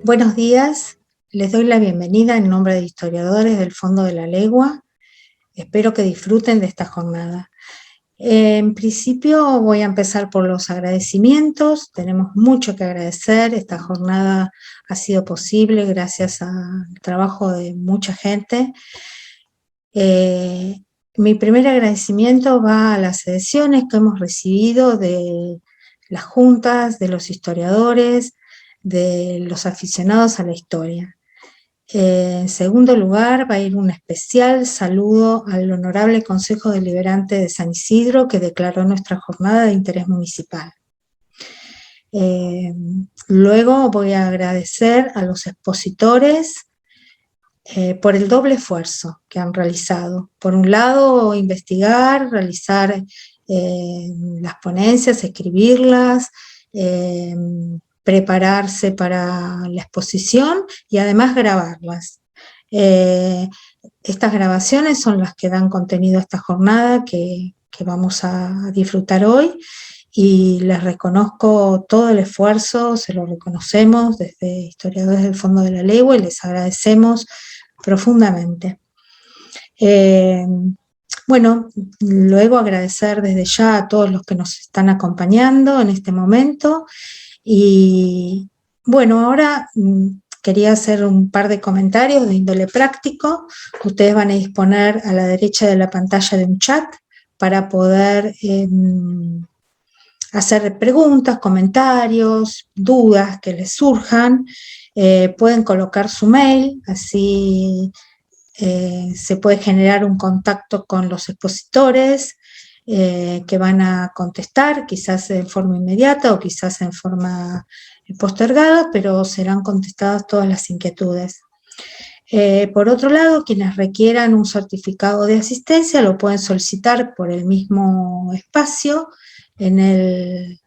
Buenos días, les doy la bienvenida en nombre de historiadores del Fondo de la Legua. Espero que disfruten de esta jornada. En principio voy a empezar por los agradecimientos. Tenemos mucho que agradecer. Esta jornada ha sido posible gracias al trabajo de mucha gente. Mi primer agradecimiento va a las adhesiones que hemos recibido de las juntas, de los historiadores, de los aficionados a la historia. En segundo lugar, va a ir un especial saludo al Honorable Consejo Deliberante de San Isidro, que declaró nuestra jornada de interés municipal. Luego voy a agradecer a los expositores por el doble esfuerzo que han realizado. Por un lado, investigar, realizar las ponencias, escribirlas, prepararse para la exposición y además grabarlas. Estas grabaciones son las que dan contenido a esta jornada que vamos a disfrutar hoy, y les reconozco todo el esfuerzo, se lo reconocemos desde Historiadores del Fondo de la Legua y les agradecemos profundamente. Bueno, luego agradecer desde ya a todos los que nos están acompañando en este momento. Y bueno, ahora quería hacer un par de comentarios de índole práctico. Ustedes van a disponer a la derecha de la pantalla de un chat para poder hacer preguntas, comentarios, dudas que les surjan. Pueden colocar su mail, así se puede generar un contacto con los expositores que van a contestar, quizás en forma inmediata o quizás en forma postergada, pero serán contestadas todas las inquietudes. Por otro lado, quienes requieran un certificado de asistencia lo pueden solicitar por el mismo espacio en el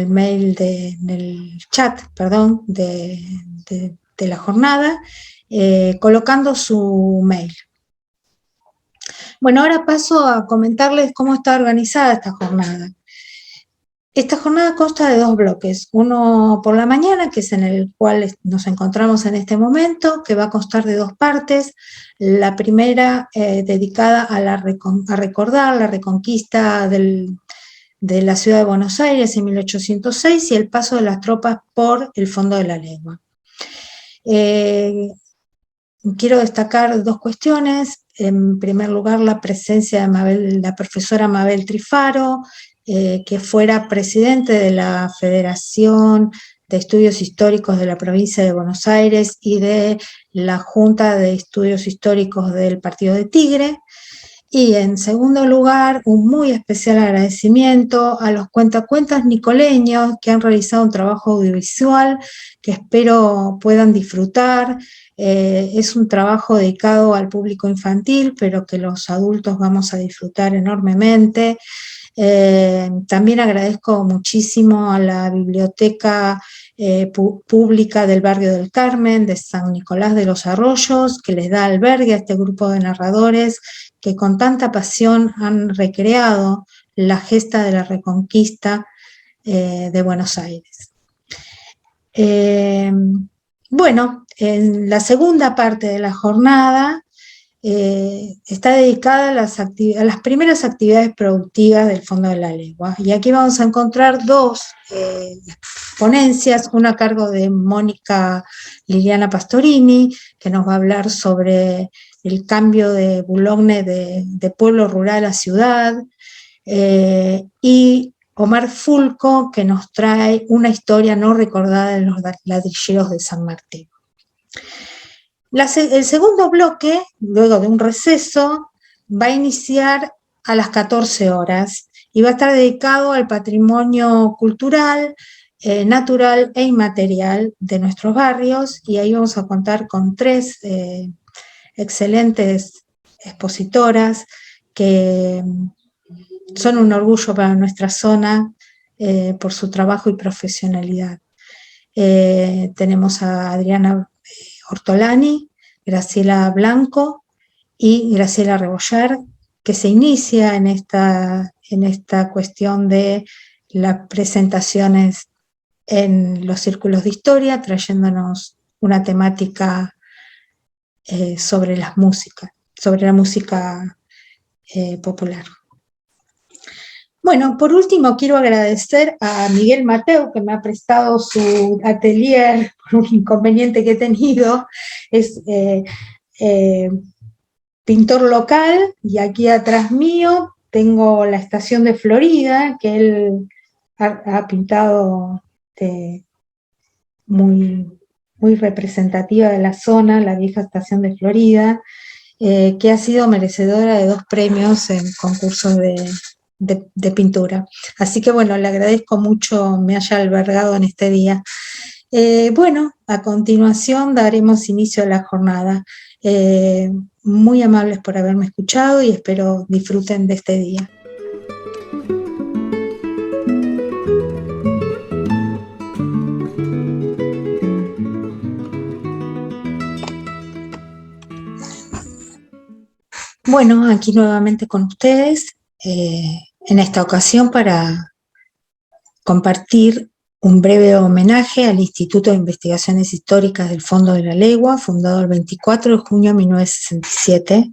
mail en el chat, perdón, de la jornada, colocando su mail. Bueno, ahora paso a comentarles cómo está organizada esta jornada. Esta jornada consta de dos bloques, uno por la mañana, que es en el cual nos encontramos en este momento, que va a constar de dos partes. La primera dedicada a recordar la reconquista de la ciudad de Buenos Aires en 1806 y el paso de las tropas por el Fondo de la Legua. Quiero destacar dos cuestiones. En primer lugar, la presencia de la profesora Mabel Trifaro, que fuera presidente de la Federación de Estudios Históricos de la provincia de Buenos Aires y de la Junta de Estudios Históricos del Partido de Tigre. Y en segundo lugar, un muy especial agradecimiento a los cuentacuentas nicoleños que han realizado un trabajo audiovisual que espero puedan disfrutar. Es un trabajo dedicado al público infantil, pero que los adultos vamos a disfrutar enormemente. También agradezco muchísimo a la Biblioteca Pública del Barrio del Carmen, de San Nicolás de los Arroyos, que les da albergue a este grupo de narradores que con tanta pasión han recreado la gesta de la Reconquista de Buenos Aires. Bueno, en la segunda parte de la jornada está dedicada a las primeras actividades productivas del Fondo de la Lengua. Y aquí vamos a encontrar dos ponencias, una a cargo de Mónica Liliana Pastorini, que nos va a hablar sobre el cambio de Boulogne de pueblo rural a ciudad, y Omar Fulco, que nos trae una historia no recordada en los ladrilleros de San Martín. El segundo bloque, luego de un receso, va a iniciar a las 14 horas y va a estar dedicado al patrimonio cultural, natural e inmaterial de nuestros barrios, y ahí vamos a contar con tres excelentes expositoras que son un orgullo para nuestra zona por su trabajo y profesionalidad. Tenemos a Adriana Ortolani, Graciela Blanco y Graciela Rebollar, que se inicia en esta cuestión de las presentaciones en los círculos de historia, trayéndonos una temática sobre la música popular. Bueno, por último quiero agradecer a Miguel Mateu, que me ha prestado su atelier por un inconveniente que he tenido. Es pintor local, y aquí atrás mío tengo la estación de Florida, que él ha pintado muy representativa de la zona, la vieja estación de Florida, que ha sido merecedora de 2 premios en concursos de pintura. Así que bueno, le agradezco mucho me haya albergado en este día. Bueno, a continuación daremos inicio a la jornada. Muy amables por haberme escuchado y espero disfruten de este día. Bueno, aquí nuevamente con ustedes, en esta ocasión para compartir un breve homenaje al Instituto de Investigaciones Históricas del Fondo de la Legua, fundado el 24 de junio de 1967,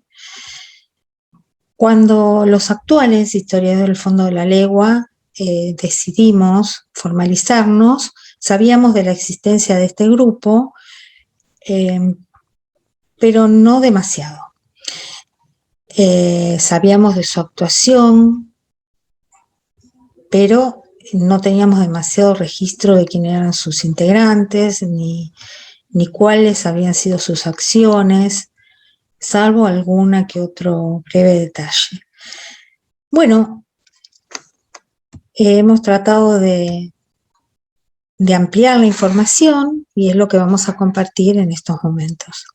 cuando los actuales historiadores del Fondo de la Legua decidimos formalizarnos. Sabíamos de la existencia de este grupo, pero no demasiado. Sabíamos de su actuación, pero no teníamos demasiado registro de quién eran sus integrantes, ni cuáles habían sido sus acciones, salvo alguna que otro breve detalle. Bueno, hemos tratado de ampliar la información y es lo que vamos a compartir en estos momentos.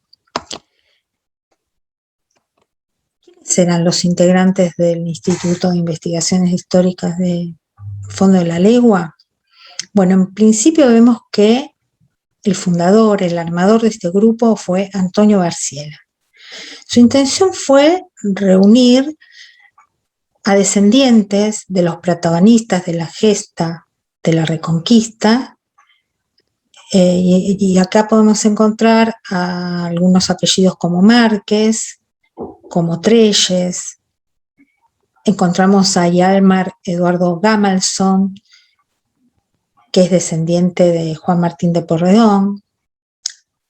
¿Quiénes eran los integrantes del Instituto de Investigaciones Históricas del Fondo de la Legua? Bueno, en principio vemos que el fundador, el armador de este grupo fue Antonio Barciela. Su intención fue reunir a descendientes de los protagonistas de la gesta de la Reconquista, y acá podemos encontrar a algunos apellidos como Márquez, como Trelles. Encontramos a Hjalmar Eduardo Gamalson, que es descendiente de Juan Martín de Porredón,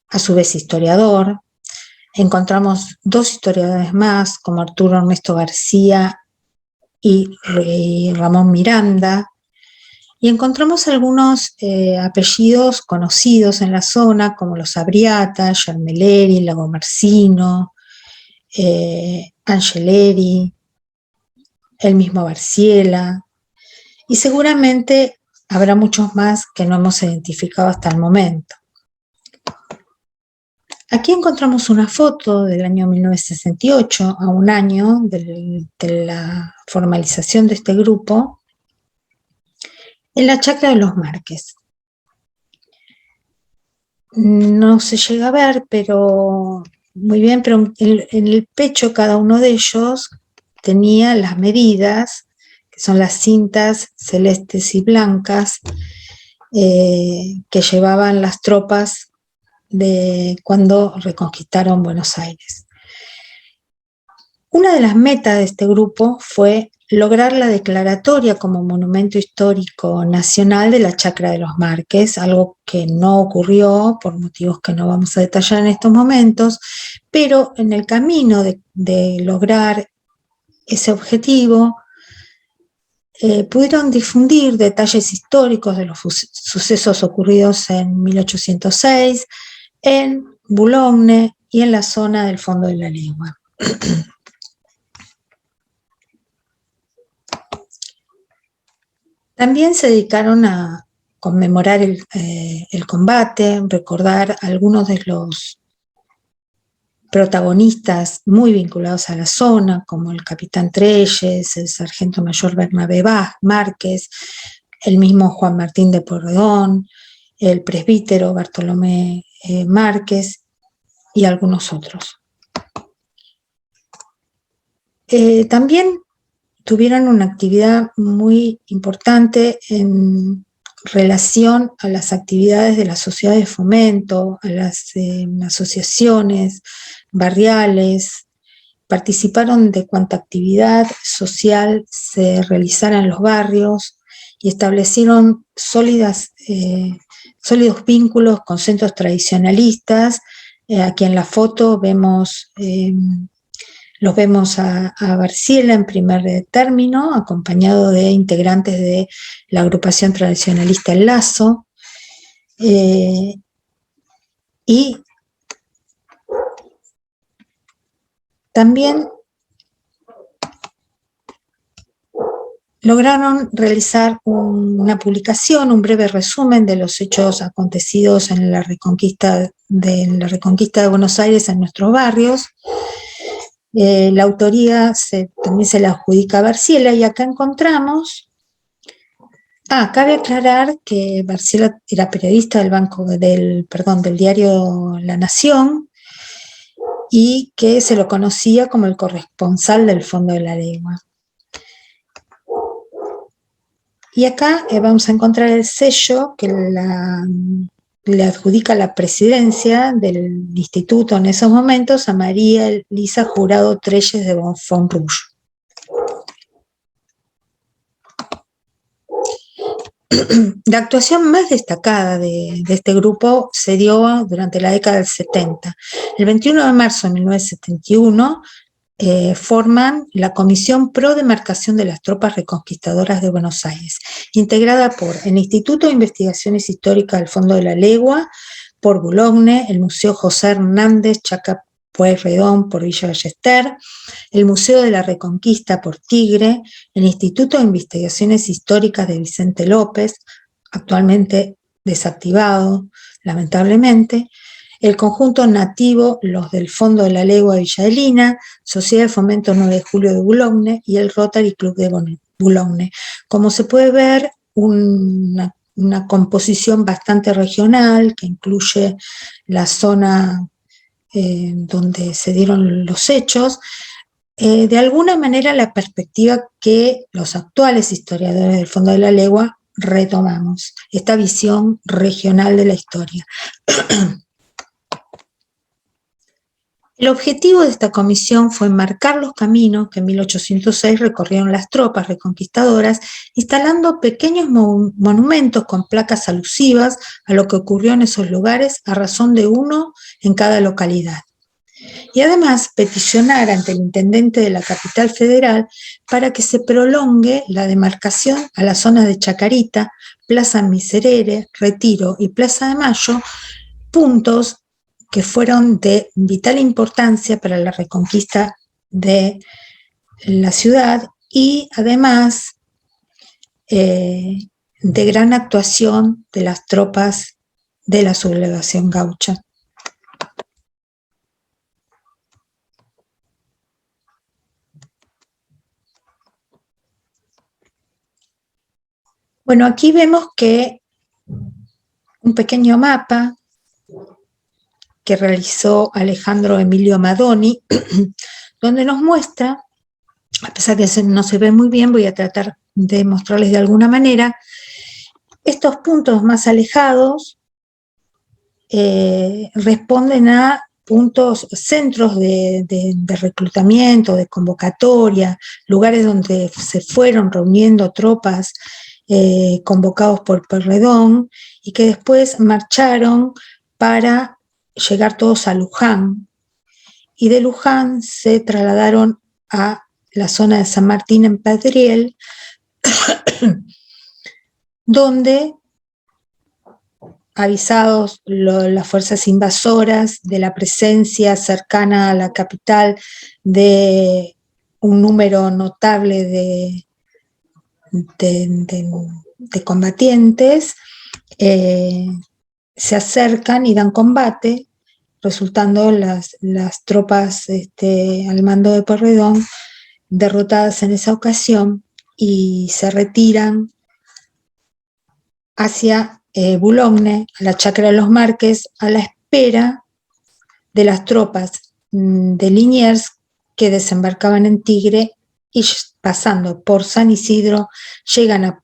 a su vez historiador. Encontramos 2 historiadores más, como Arturo Ernesto García y Ramón Miranda, y encontramos algunos apellidos conocidos en la zona, como los Abriata, Yarmeleri, Lagomarsino, Angeleri, el mismo Barciela, y seguramente habrá muchos más que no hemos identificado hasta el momento. Aquí encontramos una foto del año 1968, a un año de la formalización de este grupo, en la chacra de los Márquez. No se llega a ver, pero muy bien, pero en el pecho cada uno de ellos tenía las medidas, que son las cintas celestes y blancas, que llevaban las tropas de cuando reconquistaron Buenos Aires. Una de las metas de este grupo fue lograr la declaratoria como monumento histórico nacional de la Chacra de los Márquez, algo que no ocurrió por motivos que no vamos a detallar en estos momentos, pero en el camino de lograr ese objetivo, pudieron difundir detalles históricos de los sucesos ocurridos en 1806, en Boulogne y en la zona del Fondo de la Legua. También se dedicaron a conmemorar el combate, recordar algunos de los protagonistas muy vinculados a la zona, como el capitán Trelles, el sargento mayor Bernabé Márquez, el mismo Juan Martín de Porredón, el presbítero Bartolomé Márquez y algunos otros. También tuvieron una actividad muy importante en relación a las actividades de la sociedad de fomento, a las asociaciones barriales. Participaron de cuanta actividad social se realizara en los barrios y establecieron sólidos vínculos con centros tradicionalistas. Aquí en la foto vemos los vemos a Barciela en primer término, acompañado de integrantes de la agrupación tradicionalista El Lazo, y también lograron realizar una publicación, un breve resumen de los hechos acontecidos en la reconquista de Buenos Aires en nuestros barrios. La autoría también se la adjudica a Barciela, y acá encontramos... cabe aclarar que Barciela era periodista del diario La Nación, y que se lo conocía como el corresponsal del Fondo de la Legua. Y acá vamos a encontrar el sello que le adjudica la presidencia del instituto en esos momentos a María Elisa Jurado Trelles de Fonrouge. La actuación más destacada de este grupo se dio durante la década del 70. El 21 de marzo de 1971 forman la Comisión Pro Demarcación de las Tropas Reconquistadoras de Buenos Aires, integrada por el Instituto de Investigaciones Históricas del Fondo de la Legua, por Boulogne, el Museo José Hernández Chaca Pueyrredón por Villa Ballester, el Museo de la Reconquista por Tigre, el Instituto de Investigaciones Históricas de Vicente López, actualmente desactivado, lamentablemente, el conjunto nativo, los del Fondo de la Legua de Villa Adelina, Sociedad de Fomento 9 de Julio de Boulogne y el Rotary Club de Boulogne. Como se puede ver, una composición bastante regional que incluye la zona donde se dieron los hechos, de alguna manera la perspectiva que los actuales historiadores del Fondo de la Legua retomamos, esta visión regional de la historia. El objetivo de esta comisión fue marcar los caminos que en 1806 recorrieron las tropas reconquistadoras, instalando pequeños monumentos con placas alusivas a lo que ocurrió en esos lugares, a razón de uno en cada localidad. Y además peticionar ante el intendente de la capital federal para que se prolongue la demarcación a las zonas de Chacarita, Plaza Miserere, Retiro y Plaza de Mayo, puntos que fueron de vital importancia para la reconquista de la ciudad, y además de gran actuación de las tropas de la sublevación gaucha. Bueno, aquí vemos que un pequeño mapa que realizó Alejandro Emilio Madoni, donde nos muestra, a pesar que no se ve muy bien, voy a tratar de mostrarles de alguna manera, estos puntos más alejados responden a puntos, centros de reclutamiento, de convocatoria, lugares donde se fueron reuniendo tropas convocados por Pueyrredón y que después marcharon para llegar todos a Luján. Y de Luján se trasladaron a la zona de San Martín en Pedriel, donde avisados las fuerzas invasoras de la presencia cercana a la capital de un número notable de combatientes, se acercan y dan combate, resultando las tropas al mando de Pueyrredón derrotadas en esa ocasión y se retiran hacia Boulogne, a la chacra de los Márquez, a la espera de las tropas de Liniers que desembarcaban en Tigre y pasando por San Isidro llegan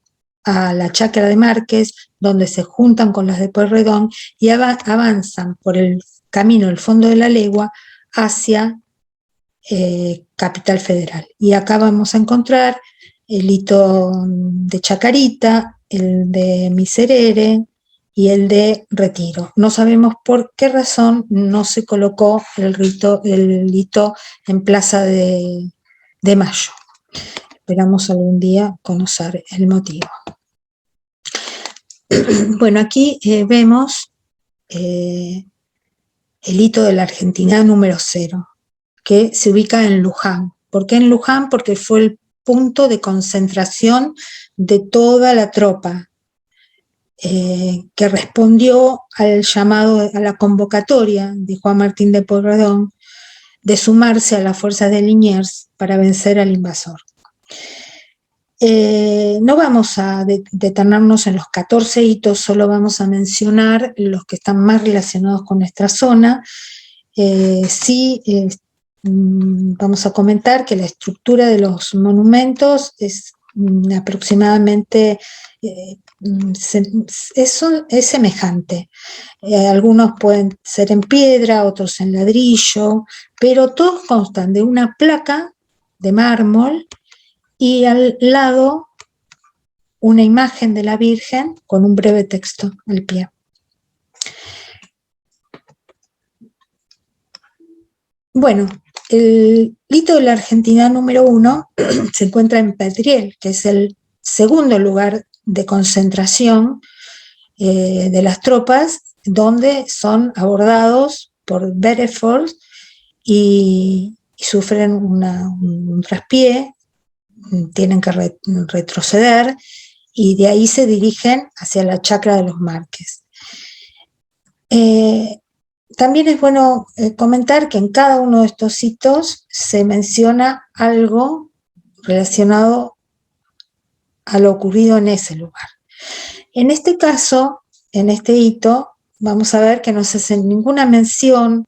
a la chacra de Márquez, donde se juntan con las de Pueyrredón y avanzan por el camino del fondo de la legua hacia Capital Federal. Y acá vamos a encontrar el hito de Chacarita, el de Miserere y el de Retiro. No sabemos por qué razón no se colocó el hito en Plaza de Mayo. Esperamos algún día conocer el motivo. Bueno, aquí vemos el hito de la Argentina número 0, que se ubica en Luján. ¿Por qué en Luján? Porque fue el punto de concentración de toda la tropa que respondió al llamado, a la convocatoria de Juan Martín de Pueyrredón de sumarse a las fuerzas de Liniers para vencer al invasor. No vamos a detenernos en los 14 hitos, solo vamos a mencionar los que están más relacionados con nuestra zona. Sí, vamos a comentar que la estructura de los monumentos es aproximadamente es semejante. Algunos pueden ser en piedra, otros en ladrillo, pero todos constan de una placa de mármol y al lado una imagen de la Virgen con un breve texto al pie. Bueno, el hito de la Argentina número 1 se encuentra en Pedriel, que es el segundo lugar de concentración de las tropas, donde son abordados por Bedford y sufren un traspié, tienen que retroceder y de ahí se dirigen hacia la chacra de los Márquez. También es bueno comentar que en cada uno de estos hitos se menciona algo relacionado a lo ocurrido en ese lugar. En este caso, en este hito, vamos a ver que no se hace ninguna mención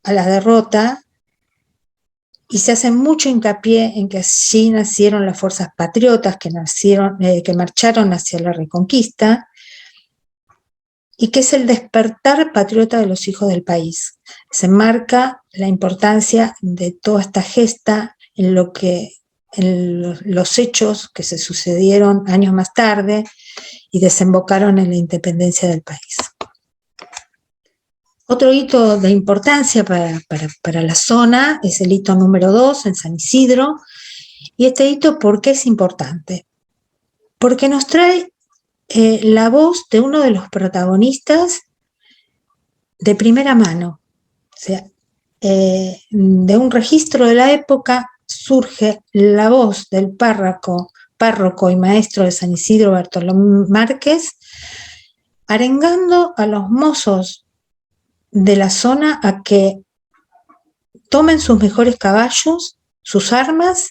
a la derrota y se hace mucho hincapié en que allí nacieron las fuerzas patriotas que marcharon hacia la Reconquista y que es el despertar patriota de los hijos del país. Se marca la importancia de toda esta gesta en los hechos que se sucedieron años más tarde y desembocaron en la independencia del país. Otro hito de importancia para la zona es el hito número 2 en San Isidro. Y este hito, ¿por qué es importante? Porque nos trae la voz de uno de los protagonistas de primera mano. O sea, de un registro de la época surge la voz del párroco y maestro de San Isidro, Bartolomé Márquez, arengando a los mozos de la zona a que tomen sus mejores caballos, sus armas,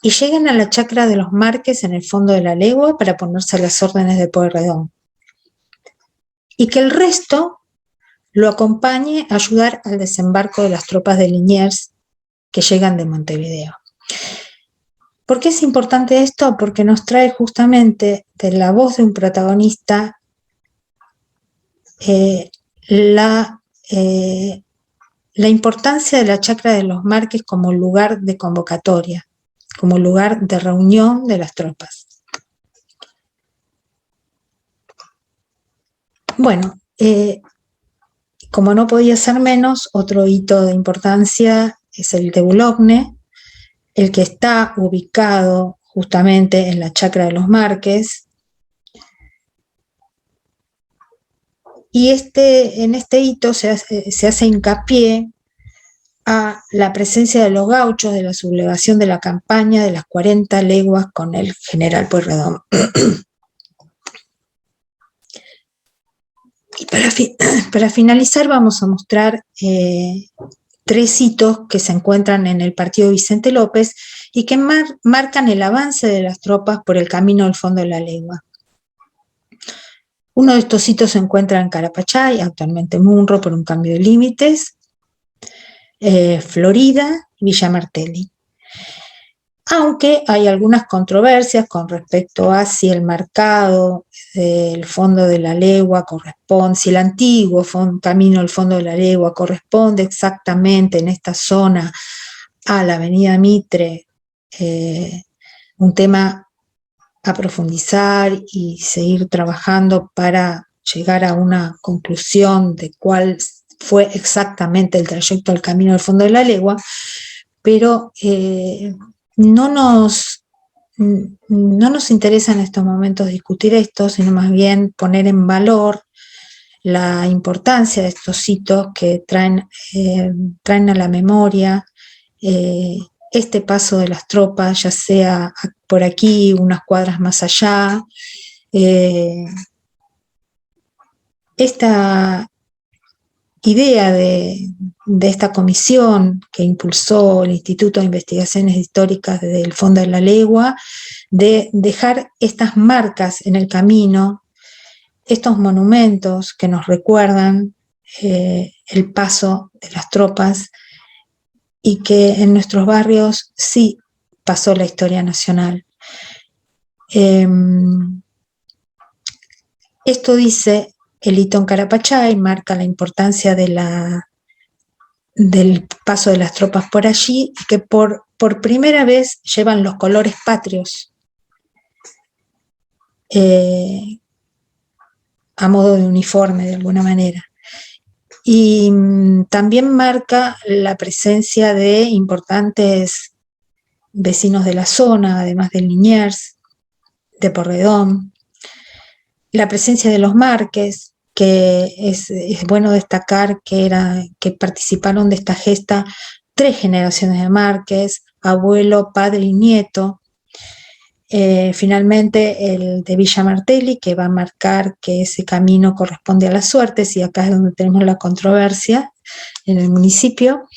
y lleguen a la chacra de los Marques en el fondo de la legua para ponerse a las órdenes de Pueyrredón. Y que el resto lo acompañe a ayudar al desembarco de las tropas de Liniers que llegan de Montevideo. ¿Por qué es importante esto? Porque nos trae justamente de la voz de un protagonista la importancia de la chacra de los Marques como lugar de convocatoria, como lugar de reunión de las tropas. Bueno, como no podía ser menos, otro hito de importancia es el de Boulogne, el que está ubicado justamente en la chacra de los Marques. Y en este hito se hace hincapié a la presencia de los gauchos de la sublevación de la campaña de las 40 leguas con el general Pueyrredón. Y para finalizar vamos a mostrar 3 hitos que se encuentran en el partido Vicente López y que marcan el avance de las tropas por el camino del fondo de la legua. Uno de estos hitos se encuentra en Carapachay, actualmente Munro por un cambio de límites, Florida y Villa Martelli. Aunque hay algunas controversias con respecto a si el marcado del fondo de la legua corresponde, si el antiguo camino del fondo de la legua corresponde exactamente en esta zona a la avenida Mitre, un tema a profundizar y seguir trabajando para llegar a una conclusión de cuál fue exactamente el trayecto del camino del fondo de la legua, pero no nos interesa en estos momentos discutir esto, sino más bien poner en valor la importancia de estos hitos que traen a la memoria este paso de las tropas, ya sea por aquí, unas cuadras más allá. Esta idea de esta comisión que impulsó el Instituto de Investigaciones Históricas del Fondo de la Legua, de dejar estas marcas en el camino, estos monumentos que nos recuerdan el paso de las tropas y que en nuestros barrios sí pasó la historia nacional. Esto dice el hito en Carapachay, marca la importancia del paso de las tropas por allí y que por primera vez llevan los colores patrios a modo de uniforme de alguna manera. Y también marca la presencia de importantes vecinos de la zona, además de Liniers, de Pueyrredón, la presencia de los Marques, que es bueno destacar que participaron de esta gesta 3 generaciones de Marques, abuelo, padre y nieto. Finalmente el de Villa Martelli, que va a marcar que ese camino corresponde a las suertes, y acá es donde tenemos la controversia en el municipio,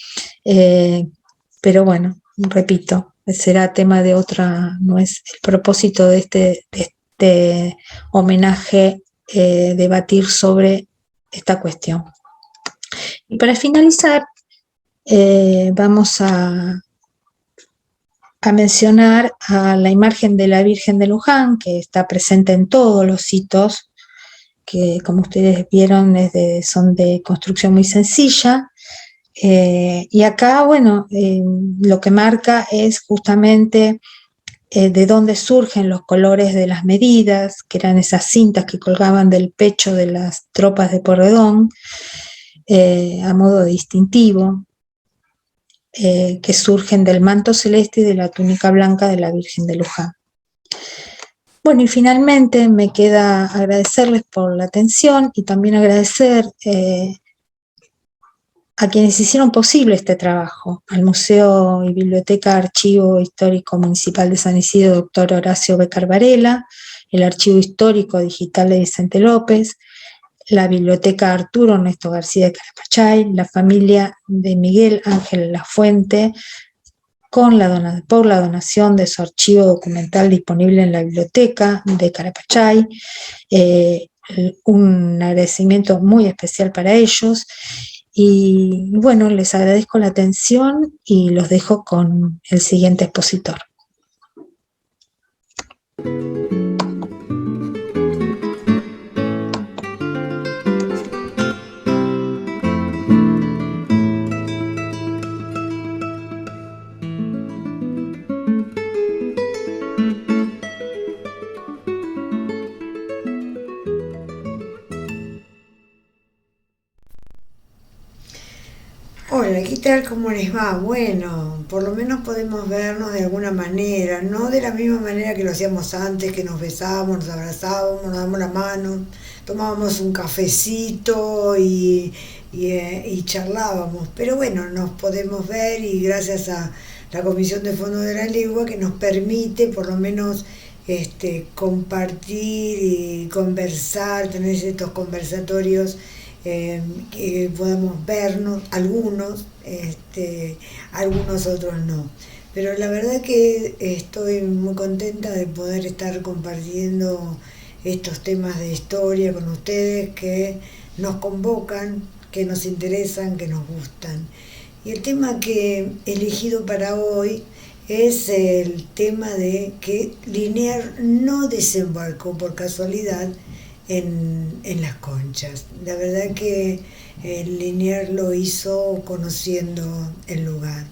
pero bueno, repito, será tema de otra, no es el propósito de este homenaje debatir sobre esta cuestión. Y para finalizar, vamos a mencionar a la imagen de la Virgen de Luján, que está presente en todos los hitos, que como ustedes vieron son de construcción muy sencilla. Y acá, bueno, lo que marca es justamente de dónde surgen los colores de las medidas, que eran esas cintas que colgaban del pecho de las tropas de Pueyrredón, a modo de distintivo, que surgen del manto celeste y de la túnica blanca de la Virgen de Luján. Bueno, y finalmente me queda agradecerles por la atención y también agradecer a quienes hicieron posible este trabajo, al Museo y Biblioteca Archivo Histórico Municipal de San Isidro, doctor Horacio Becar Varela, el Archivo Histórico Digital de Vicente López, la Biblioteca Arturo Ernesto García de Carapachay, la familia de Miguel Ángel Lafuente, por la donación de su archivo documental disponible en la biblioteca de Carapachay. Un agradecimiento muy especial para ellos. Y bueno, les agradezco la atención y los dejo con el siguiente expositor. Hola, ¿qué tal? ¿Cómo les va? Bueno, por lo menos podemos vernos de alguna manera, no de la misma manera que lo hacíamos antes, que nos besábamos, nos abrazábamos, nos damos la mano, tomábamos un cafecito y charlábamos. Pero bueno, nos podemos ver y gracias a la Comisión de Fondo de la Lengua que nos permite por lo menos compartir y conversar, tener estos conversatorios, que podamos vernos, algunos otros no. Pero la verdad que estoy muy contenta de poder estar compartiendo estos temas de historia con ustedes que nos convocan, que nos interesan, que nos gustan. Y el tema que he elegido para hoy es el tema de que Liniers no desembarcó por casualidad en Las Conchas. La verdad que Liniers lo hizo conociendo el lugar.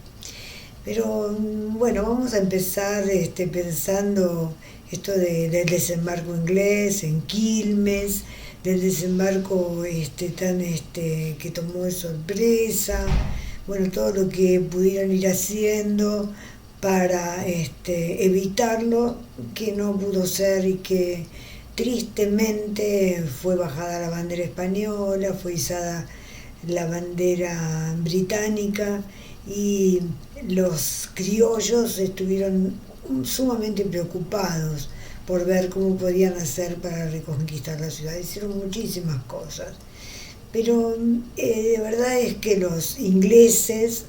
Pero bueno, vamos a empezar pensando esto del desembarco inglés en Quilmes, del desembarco que tomó de sorpresa, bueno, todo lo que pudieron ir haciendo para evitarlo, que no pudo ser y que tristemente fue bajada la bandera española, fue izada la bandera británica y los criollos estuvieron sumamente preocupados por ver cómo podían hacer para reconquistar la ciudad. Hicieron muchísimas cosas, pero de verdad es que los ingleses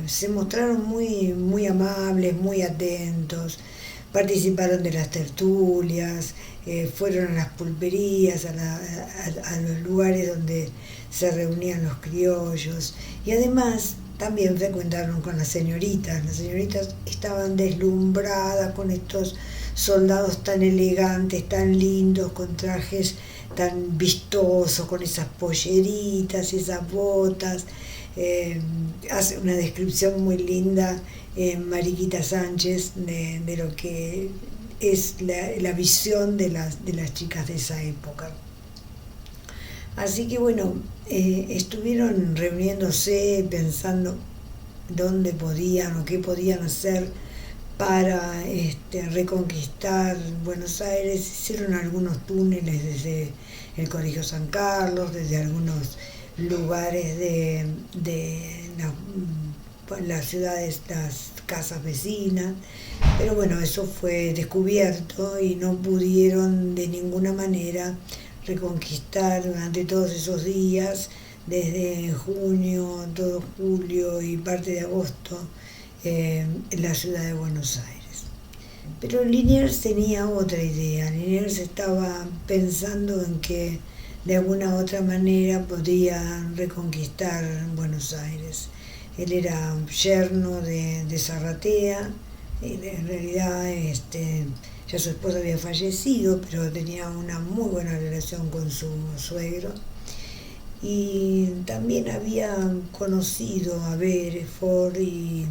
se mostraron muy, muy amables, muy atentos, participaron de las tertulias, fueron a las pulperías, a los lugares donde se reunían los criollos y además también frecuentaron con las señoritas. Las señoritas estaban deslumbradas con estos soldados tan elegantes, tan lindos, con trajes tan vistosos, con esas polleritas, esas botas. Hace una descripción muy linda Mariquita Sánchez de lo que es la visión de las chicas de esa época. Así que bueno, estuvieron reuniéndose, pensando dónde podían o qué podían hacer para reconquistar Buenos Aires. Hicieron algunos túneles desde el Colegio San Carlos, desde algunos lugares de las ciudades, las casas vecinas, pero bueno, eso fue descubierto y no pudieron de ninguna manera reconquistar durante todos esos días, desde junio, todo julio y parte de agosto, la ciudad de Buenos Aires. Pero Liniers tenía otra idea. Liniers estaba pensando en que de alguna otra manera podía reconquistar Buenos Aires. Él era yerno de Zarratea, y en realidad ya su esposa había fallecido, pero tenía una muy buena relación con su suegro. Y también había conocido a Bereford y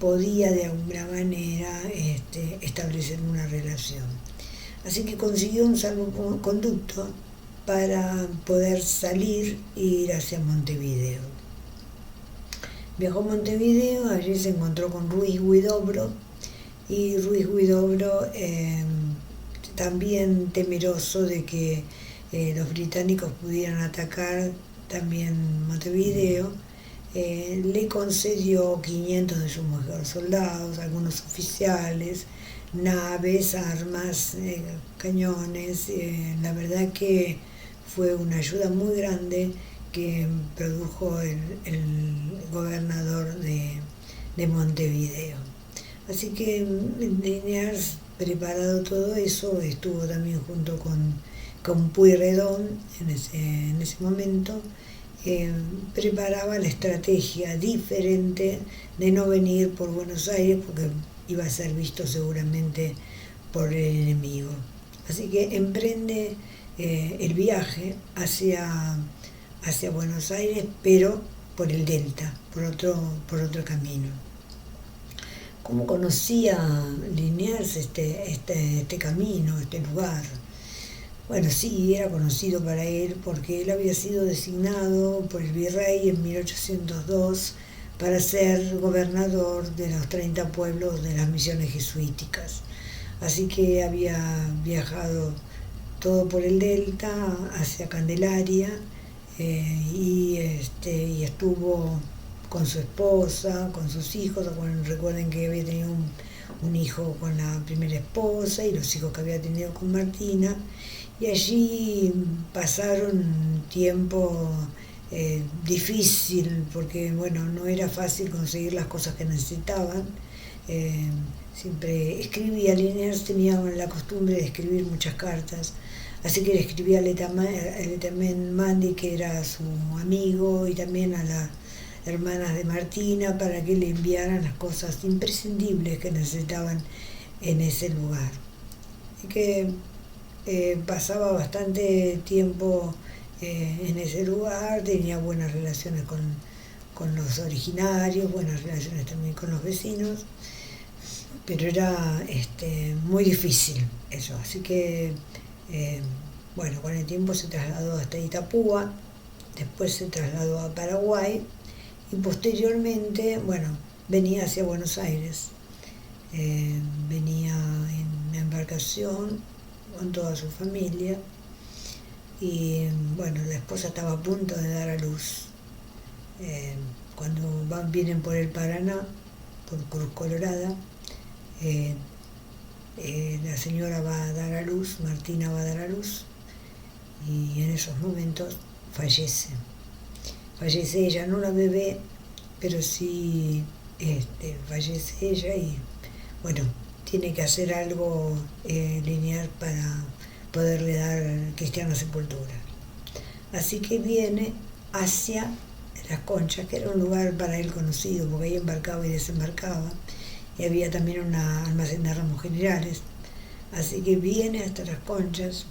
podía de alguna manera establecer una relación. Así que consiguió un salvoconducto para poder salir e ir hacia Montevideo. Viajó a Montevideo, allí se encontró con Ruiz Huidobro, y Ruiz Huidobro, también temeroso de que los británicos pudieran atacar también Montevideo, le concedió 500 de sus mejores soldados, algunos oficiales, naves, armas, cañones. La verdad que fue una ayuda muy grande que produjo el gobernador de de Montevideo. Así que Liniers, preparado todo eso, estuvo también junto con Pueyrredón en ese momento, preparaba la estrategia diferente de no venir por Buenos Aires porque iba a ser visto seguramente por el enemigo. Así que emprende el viaje hacia Buenos Aires, pero por el Delta, por otro camino. ¿Cómo conocía Liniers este camino, este lugar? Bueno, sí, era conocido para él porque él había sido designado por el virrey en 1802 para ser gobernador de los 30 pueblos de las misiones jesuíticas. Así que había viajado todo por el Delta hacia Candelaria y estuvo con su esposa, con sus hijos. Recuerden que había tenido un hijo con la primera esposa y los hijos que había tenido con Martina, y allí pasaron tiempo difícil porque bueno, no era fácil conseguir las cosas que necesitaban. Siempre escribía. Liniers tenía la costumbre de escribir muchas cartas, así que le escribía a Letament Mandy, que era su amigo, y también a las hermanas de Martina, para que le enviaran las cosas imprescindibles que necesitaban en ese lugar. Y que pasaba bastante tiempo en ese lugar, tenía buenas relaciones con los originarios, buenas relaciones también con los vecinos, pero era muy difícil eso. Así que, bueno, con el tiempo se trasladó hasta Itapúa, después se trasladó a Paraguay y posteriormente, bueno, venía hacia Buenos Aires. Venía en la embarcación con toda su familia y bueno, la esposa estaba a punto de dar a luz. Cuando vienen por el Paraná, por Cruz Colorada, la señora va a dar a luz, Martina va a dar a luz, y en esos momentos fallece. Fallece ella, no la bebé, pero sí fallece ella y bueno, tiene que hacer algo Liniers para poderle dar cristiana sepultura. Así que viene hacia Las Conchas, que era un lugar para él conocido, porque ahí embarcaba y desembarcaba, y había también un almacén de ramos generales. Así que viene hasta Las Conchas,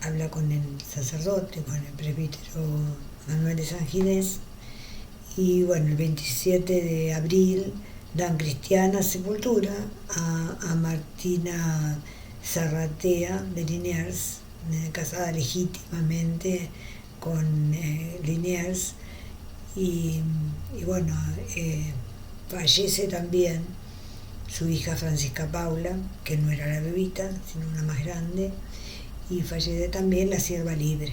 habla con el sacerdote, con el presbítero Manuel de San Ginés, y bueno, el 27 de abril dan cristiana sepultura a Martina Zarratea de Liniers, casada legítimamente con Liniers, y bueno, fallece también su hija Francisca Paula, que no era la bebita, sino una más grande, y fallece también la sierva libre.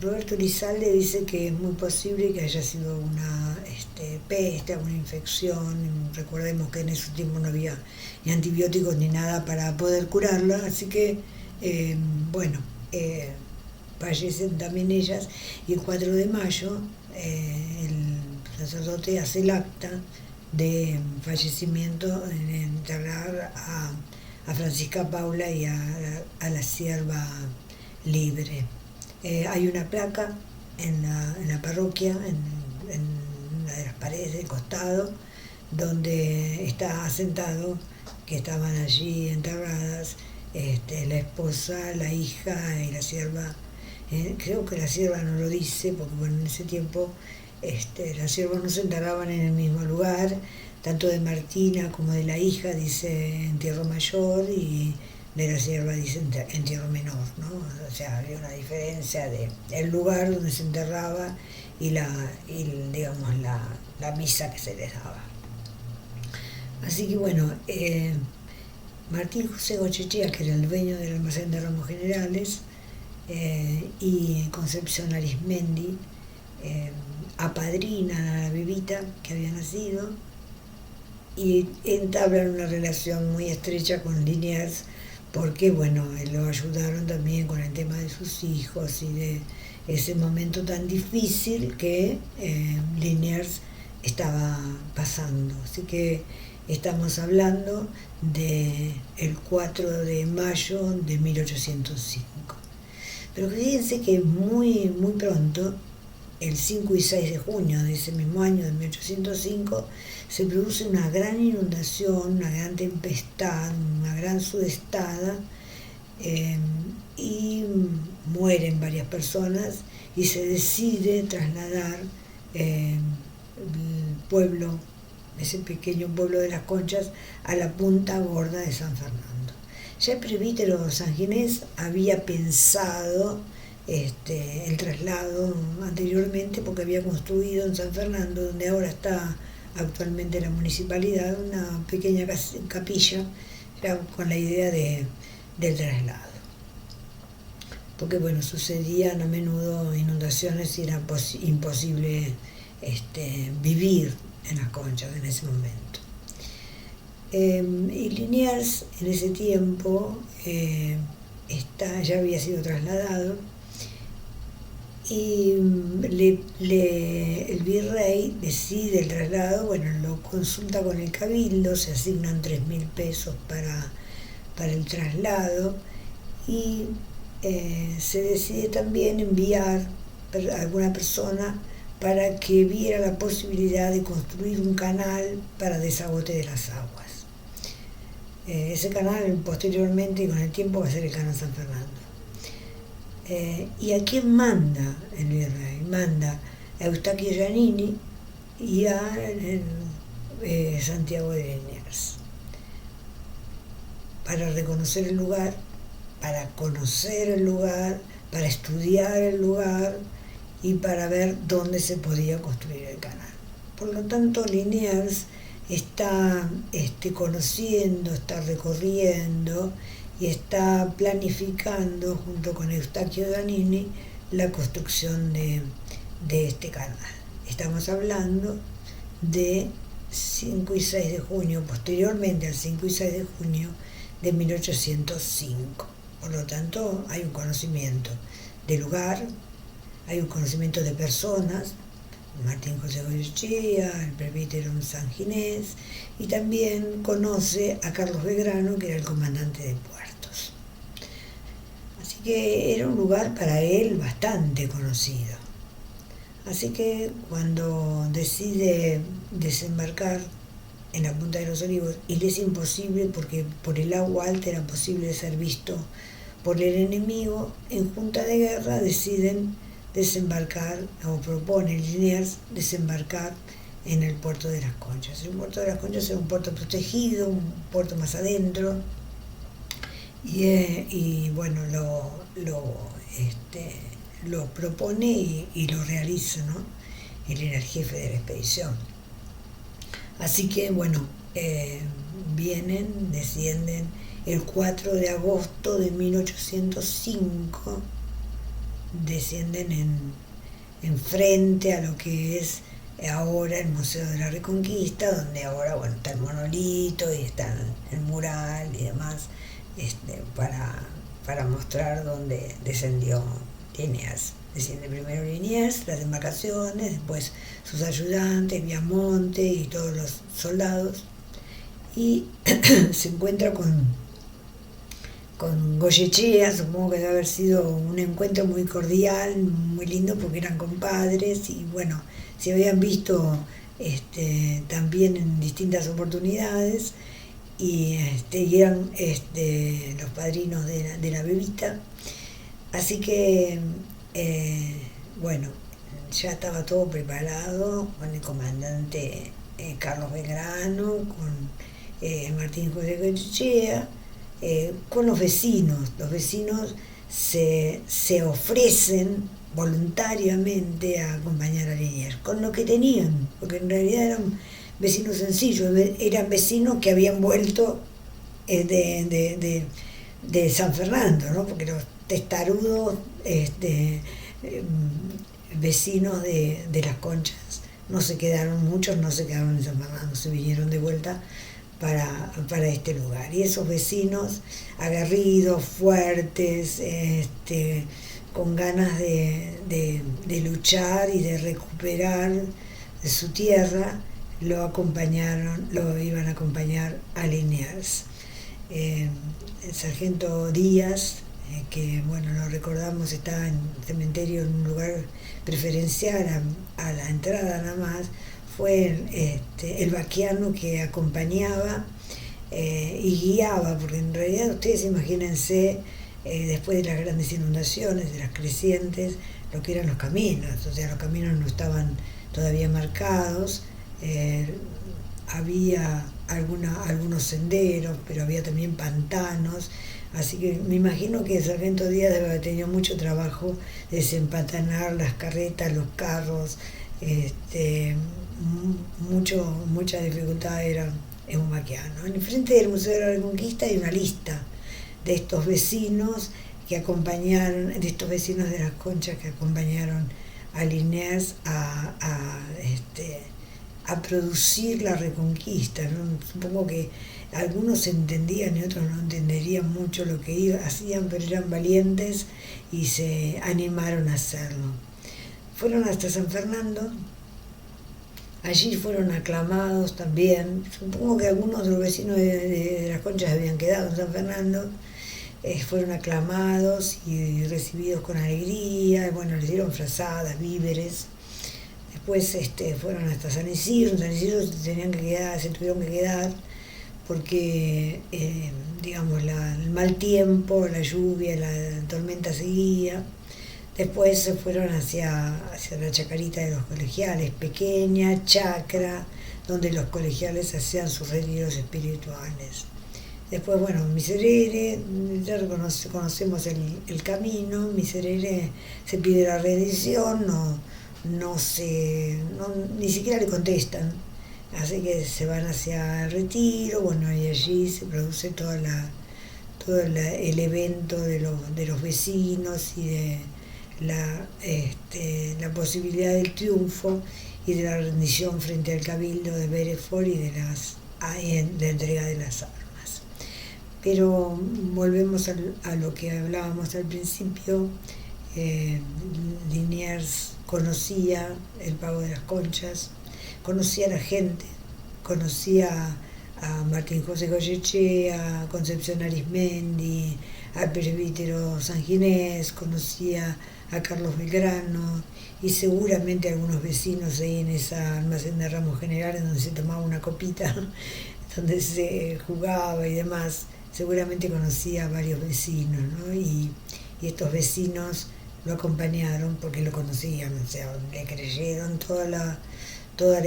Roberto Lizalde dice que es muy posible que haya sido una peste, una infección. Recordemos que en ese tiempo no había ni antibióticos ni nada para poder curarla, así que fallecen también ellas, y el 4 de mayo el sacerdote hace el acta de fallecimiento en enterrar a Francisca Paula y a la sierva libre. Hay una placa en la parroquia, en una de las paredes del costado, donde está asentado que estaban allí enterradas la esposa, la hija y la sierva. Creo que la sierva no lo dice, porque bueno, en ese tiempo las siervas no se enterraban en el mismo lugar, tanto de Martina como de la hija dice entierro mayor y de la sierva dice entierro menor, ¿no? O sea, había una diferencia de el lugar donde se enterraba y la misa que se les daba. Así que bueno, Martín José Gochechea, que era el dueño del almacén de ramos generales, y Concepción Arismendi apadrinan a la bebita que había nacido y entablan una relación muy estrecha con Liniers, porque bueno, lo ayudaron también con el tema de sus hijos y ese momento tan difícil que Liniers estaba pasando. Así que estamos hablando del 4 de mayo de 1805. Pero fíjense que muy pronto, el 5 y 6 de junio de ese mismo año de 1805, se produce una gran inundación, una gran tempestad, una gran sudestada, y mueren varias personas y se decide trasladar el pueblo, ese pequeño pueblo de Las Conchas, a la Punta Gorda de San Fernando. Ya el presbítero sanginés había pensado el traslado anteriormente, porque había construido en San Fernando, donde ahora está actualmente la municipalidad, una pequeña capilla, ya con la idea del traslado. Porque bueno, sucedían a menudo inundaciones y era imposible vivir en Las Conchas en ese momento. Y Liniers en ese tiempo ya había sido trasladado, y el virrey decide el traslado, bueno, lo consulta con el cabildo, se asignan 3.000 pesos para el traslado, y se decide también enviar a alguna persona para que viera la posibilidad de construir un canal para desagote de las aguas. Ese canal posteriormente y con el tiempo va a ser el Canal San Fernando. ¿Y a quién manda el virrey? Manda a Eustaquio Giannini y a Santiago de Liniers, para reconocer el lugar, para conocer el lugar, para estudiar el lugar y para ver dónde se podía construir el canal. Por lo tanto, Liniers está conociendo, está recorriendo y está planificando junto con Eustaquio Giannini la construcción de este canal. Estamos hablando de 5 y 6 de junio, posteriormente al 5 y 6 de junio de 1805. Por lo tanto, hay un conocimiento de lugar, hay un conocimiento de personas, Martín José Goyechea, el presbítero sanginés, y también conoce a Carlos Belgrano, que era el comandante de puertos. Así que era un lugar para él bastante conocido. Así que cuando decide desembarcar en la Punta de los Olivos, y le es imposible porque por el agua alta era posible ser visto por el enemigo, en junta de guerra deciden desembarcar, o propone Liniers desembarcar en el puerto de Las Conchas. El puerto de Las Conchas era un puerto protegido, un puerto más adentro, y bueno, lo propone y lo realiza, ¿no? Él era el jefe de la expedición. Así que bueno, descienden el 4 de agosto de 1805, descienden en frente a lo que es ahora el Museo de la Reconquista, donde ahora bueno está el monolito y está el mural y demás, para mostrar dónde descendió Liniers. Desciende primero Liniers, las embarcaciones, después sus ayudantes, Viamonte y todos los soldados, y se encuentra con Goyechea. Supongo que debe haber sido un encuentro muy cordial, muy lindo, porque eran compadres y bueno, se habían visto también en distintas oportunidades, y eran los padrinos de la bebita. Así que bueno, ya estaba todo preparado con el comandante Carlos Belgrano, con Martín José Goyechea, con los vecinos. Los vecinos se ofrecen voluntariamente a acompañar a Liniers, con lo que tenían, porque en realidad eran vecinos sencillos, eran vecinos que habían vuelto de San Fernando, ¿no? Porque los testarudos vecinos de Las Conchas muchos no se quedaron en San Fernando, se vinieron de vuelta para este lugar. Y esos vecinos aguerridos, fuertes, con ganas de luchar y de recuperar su tierra, lo iban a acompañar a Liniers. El sargento Díaz, que bueno, lo recordamos, estaba en el cementerio en un lugar preferencial a la entrada nada más, fue el vaquiano que acompañaba y guiaba, porque en realidad ustedes imagínense, después de las grandes inundaciones, de las crecientes, lo que eran los caminos, o sea, los caminos no estaban todavía marcados, había algunos senderos, pero había también pantanos, así que me imagino que el sargento Díaz debe haber tenido mucho trabajo de desempatanar las carretas, los carros, mucha dificultad era en Humaquiano. En el frente del Museo de la Reconquista hay una lista de estos vecinos que acompañaron, de estos vecinos de las Conchas que acompañaron a Liniers a producir la Reconquista, ¿no? Supongo que algunos entendían y otros no entenderían mucho lo que hacían, pero eran valientes y se animaron a hacerlo. Fueron hasta San Fernando, allí fueron aclamados también, supongo que algunos de los vecinos de las Conchas habían quedado en San Fernando, fueron aclamados y recibidos con alegría, bueno, les dieron frazadas, víveres. Después fueron hasta San Isidro. En San Isidro se tuvieron que quedar porque digamos el mal tiempo, la lluvia, la tormenta seguía. Después se fueron hacia la chacarita de los colegiales, pequeña chacra donde los colegiales hacían sus retiros espirituales. Después, bueno, Miserere, ya conocemos el camino. Miserere se pide la rendición, ni siquiera le contestan, así que se van hacia el retiro, bueno, y allí se produce todo el evento de los vecinos y de la posibilidad del triunfo y de la rendición frente al cabildo de Belfort y de la entrega de las armas. Pero volvemos a lo que hablábamos al principio. Liniers conocía el pago de las Conchas, conocía a la gente, conocía a Martín José Goyechea, a Concepción Arismendi, al presbítero San Ginés, conocía a Carlos Belgrano y seguramente algunos vecinos ahí en esa almacén de Ramos Generales donde se tomaba una copita, donde se jugaba y demás, seguramente conocía a varios vecinos, ¿no? Y estos vecinos lo acompañaron porque lo conocían, o sea, le creyeron toda la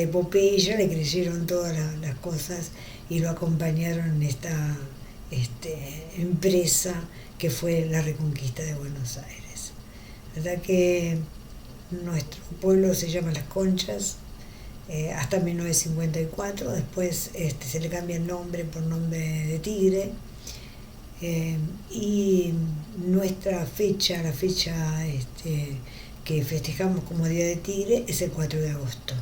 epopeya, le creyeron todas las cosas y lo acompañaron en esta empresa que fue la Reconquista de Buenos Aires. La verdad que nuestro pueblo se llama Las Conchas, hasta 1954, después se le cambia el nombre por nombre de Tigre, y nuestra fecha, la fecha que festejamos como Día de Tigre, es el 4 de agosto.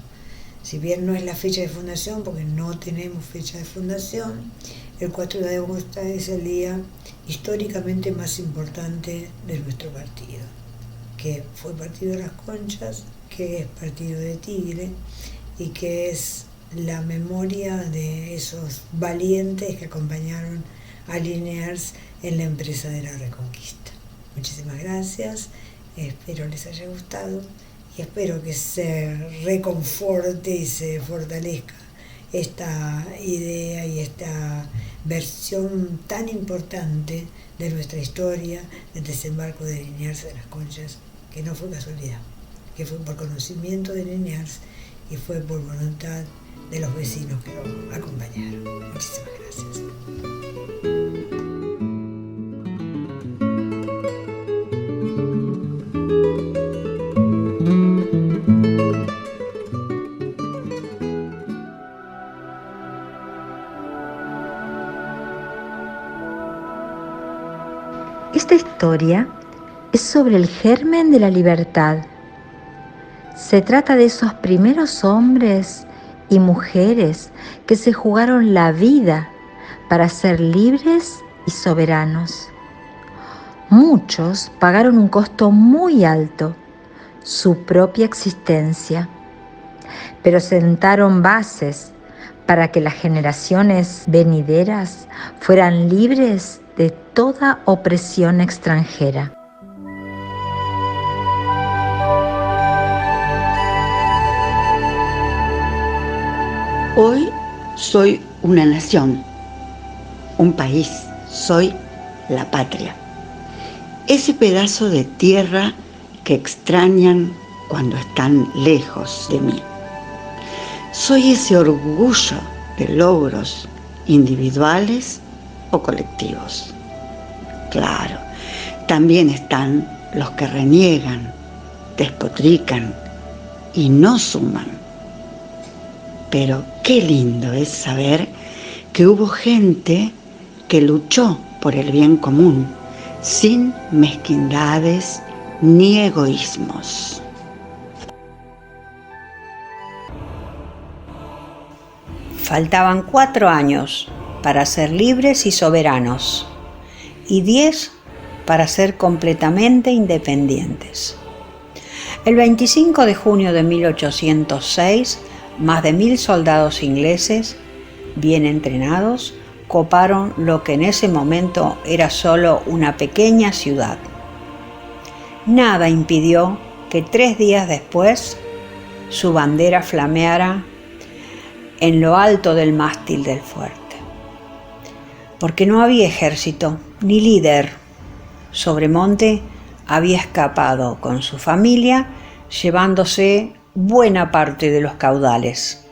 Si bien no es la fecha de fundación, porque no tenemos fecha de fundación, el 4 de agosto es el día históricamente más importante de nuestro partido, que fue Partido de las Conchas, que es Partido de Tigre y que es la memoria de esos valientes que acompañaron a Liniers en la empresa de la Reconquista. Muchísimas gracias, espero les haya gustado y espero que se reconforte y se fortalezca esta idea y esta versión tan importante de nuestra historia del desembarco de Liniers de las Conchas, que no fue casualidad, que fue por conocimiento de Liniers y fue por voluntad de los vecinos que lo acompañaron. Muchísimas gracias. Esta historia es sobre el germen de la libertad. Se trata de esos primeros hombres y mujeres que se jugaron la vida para ser libres y soberanos. Muchos pagaron un costo muy alto, su propia existencia, pero sentaron bases para que las generaciones venideras fueran libres de toda opresión extranjera. Hoy soy una nación, un país, soy la patria. Ese pedazo de tierra que extrañan cuando están lejos de mí. Soy ese orgullo de logros individuales o colectivos. Claro, también están los que reniegan, despotrican y no suman. Pero qué lindo es saber que hubo gente que luchó por el bien común, sin mezquindades ni egoísmos. Faltaban 4 años para ser libres y soberanos, y 10 para ser completamente independientes. El 25 de junio de 1806, más de 1000 soldados ingleses, bien entrenados, coparon lo que en ese momento era solo una pequeña ciudad. Nada impidió que 3 días después su bandera flameara en lo alto del mástil del fuerte. Porque no había ejército ni líder. Sobremonte había escapado con su familia, llevándose buena parte de los caudales,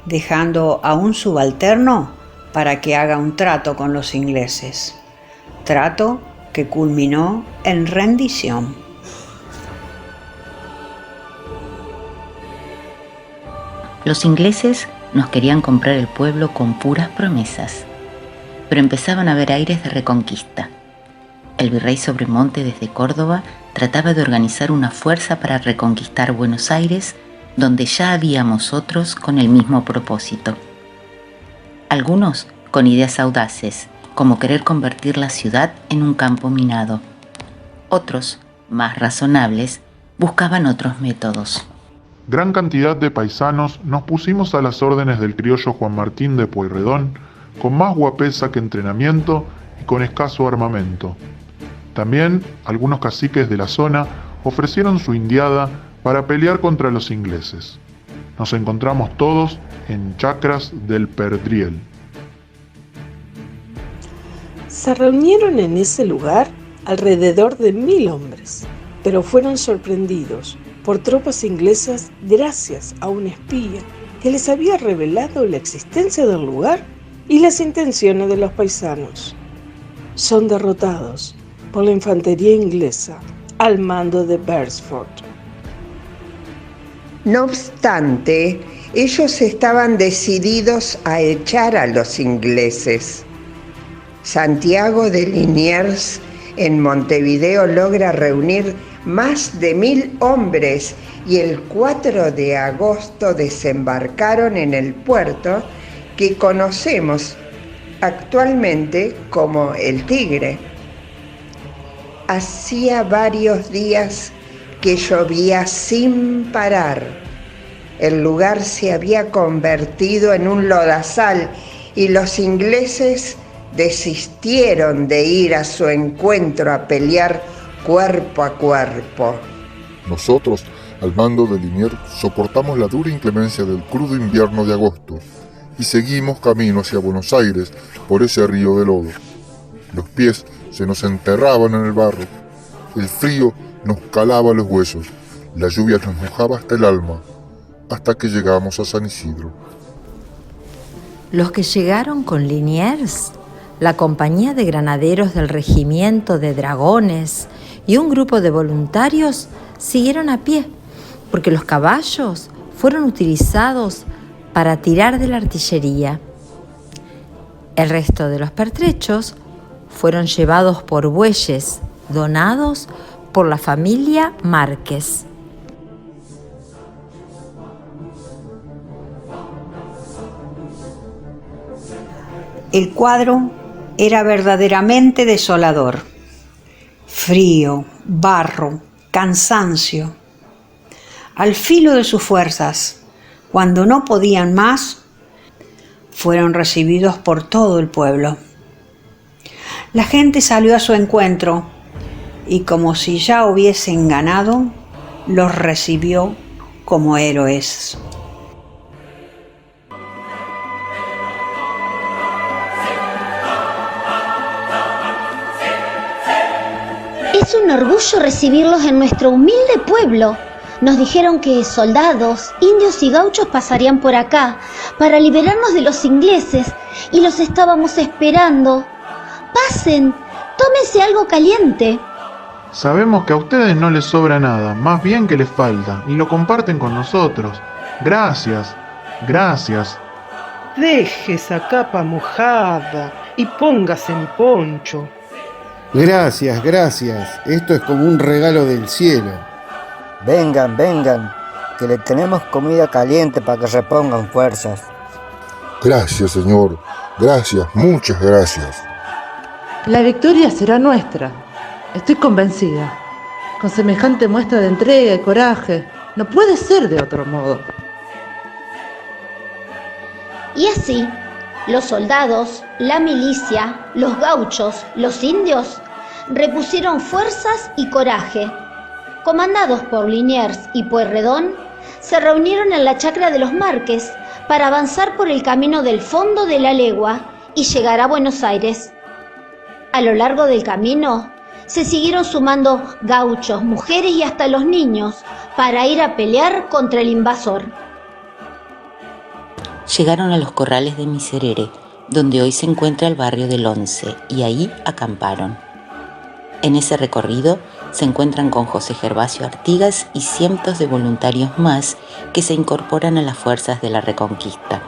dejando a un subalterno para que haga un trato con los ingleses. Trato que culminó en rendición. Los ingleses nos querían comprar el pueblo con puras promesas, pero empezaban a haber aires de reconquista. El virrey Sobremonte desde Córdoba trataba de organizar una fuerza para reconquistar Buenos Aires, donde ya habíamos otros con el mismo propósito. Algunos con ideas audaces, como querer convertir la ciudad en un campo minado. Otros, más razonables, buscaban otros métodos. Gran cantidad de paisanos nos pusimos a las órdenes del criollo Juan Martín de Pueyrredón, con más guapesa que entrenamiento y con escaso armamento. También algunos caciques de la zona ofrecieron su indiada para pelear contra los ingleses. Nos encontramos todos en Chacras del Perdriel. Se reunieron en ese lugar alrededor de 1000 hombres, pero fueron sorprendidos por tropas inglesas gracias a un espía que les había revelado la existencia del lugar y las intenciones de los paisanos. Son derrotados por la infantería inglesa al mando de Beresford. No obstante, ellos estaban decididos a echar a los ingleses. Santiago de Liniers en Montevideo logra reunir más de 1000 hombres y el 4 de agosto desembarcaron en el puerto que conocemos actualmente como El Tigre. Hacía varios días que llovía sin parar. El lugar se había convertido en un lodazal y los ingleses desistieron de ir a su encuentro a pelear cuerpo a cuerpo. Nosotros, al mando de Liniers, soportamos la dura inclemencia del crudo invierno de agosto y seguimos camino hacia Buenos Aires por ese río de lodo. Los pies se nos enterraban en el barro, el frío nos calaba los huesos, la lluvia nos mojaba hasta el alma, hasta que llegamos a San Isidro. Los que llegaron con Liniers, la compañía de granaderos del regimiento de dragones y un grupo de voluntarios siguieron a pie, porque los caballos fueron utilizados para tirar de la artillería. El resto de los pertrechos fueron llevados por bueyes donados por la familia Márquez. El cuadro era verdaderamente desolador. Frío, barro, cansancio. Al filo de sus fuerzas, cuando no podían más, fueron recibidos por todo el pueblo. La gente salió a su encuentro y, como si ya hubiesen ganado, los recibió como héroes. Es un orgullo recibirlos en nuestro humilde pueblo. Nos dijeron que soldados, indios y gauchos pasarían por acá para liberarnos de los ingleses y los estábamos esperando. Pasen, tómense algo caliente. Sabemos que a ustedes no les sobra nada, más bien que les falta, y lo comparten con nosotros. Gracias, gracias. Deje esa capa mojada y póngase mi poncho. Gracias, gracias. Esto es como un regalo del cielo. Vengan, vengan, que le tenemos comida caliente para que repongan fuerzas. Gracias, Señor. Gracias, muchas gracias. La victoria será nuestra. Estoy convencida. Con semejante muestra de entrega y coraje, no puede ser de otro modo. Y así, los soldados, la milicia, los gauchos, los indios, repusieron fuerzas y coraje. Comandados por Liniers y Pueyrredón, se reunieron en la chacra de los Márquez para avanzar por el camino del fondo de la legua y llegar a Buenos Aires. A lo largo del camino, se siguieron sumando gauchos, mujeres y hasta los niños para ir a pelear contra el invasor. Llegaron a los corrales de Miserere, donde hoy se encuentra el barrio del Once, y ahí acamparon. En ese recorrido se encuentran con José Gervasio Artigas y cientos de voluntarios más que se incorporan a las fuerzas de la Reconquista.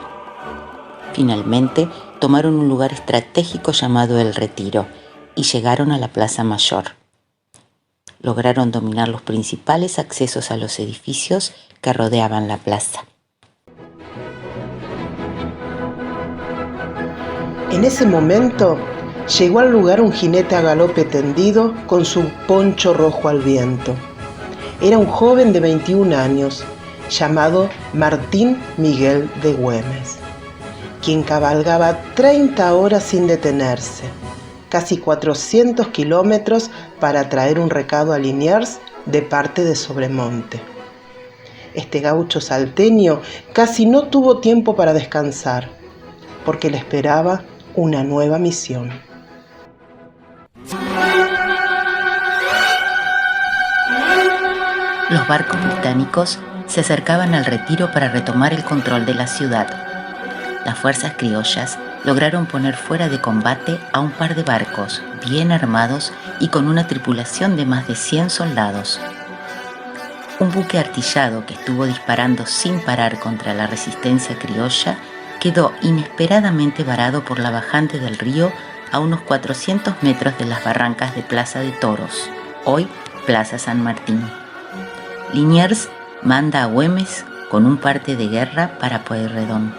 Finalmente, tomaron un lugar estratégico llamado El Retiro y llegaron a la Plaza Mayor. Lograron dominar los principales accesos a los edificios que rodeaban la plaza. En ese momento llegó al lugar un jinete a galope tendido con su poncho rojo al viento. Era un joven de 21 años llamado Martín Miguel de Güemes, quien cabalgaba 30 horas sin detenerse, casi 400 kilómetros para traer un recado a Liniers de parte de Sobremonte. Este gaucho salteño casi no tuvo tiempo para descansar, porque le esperaba una nueva misión. Los barcos británicos se acercaban al Retiro para retomar el control de la ciudad. Las fuerzas criollas lograron poner fuera de combate a un par de barcos bien armados y con una tripulación de más de 100 soldados. Un buque artillado que estuvo disparando sin parar contra la resistencia criolla quedó inesperadamente varado por la bajante del río a unos 400 metros de las barrancas de Plaza de Toros, hoy Plaza San Martín. Liniers manda a Güemes con un parte de guerra para Pueyrredón.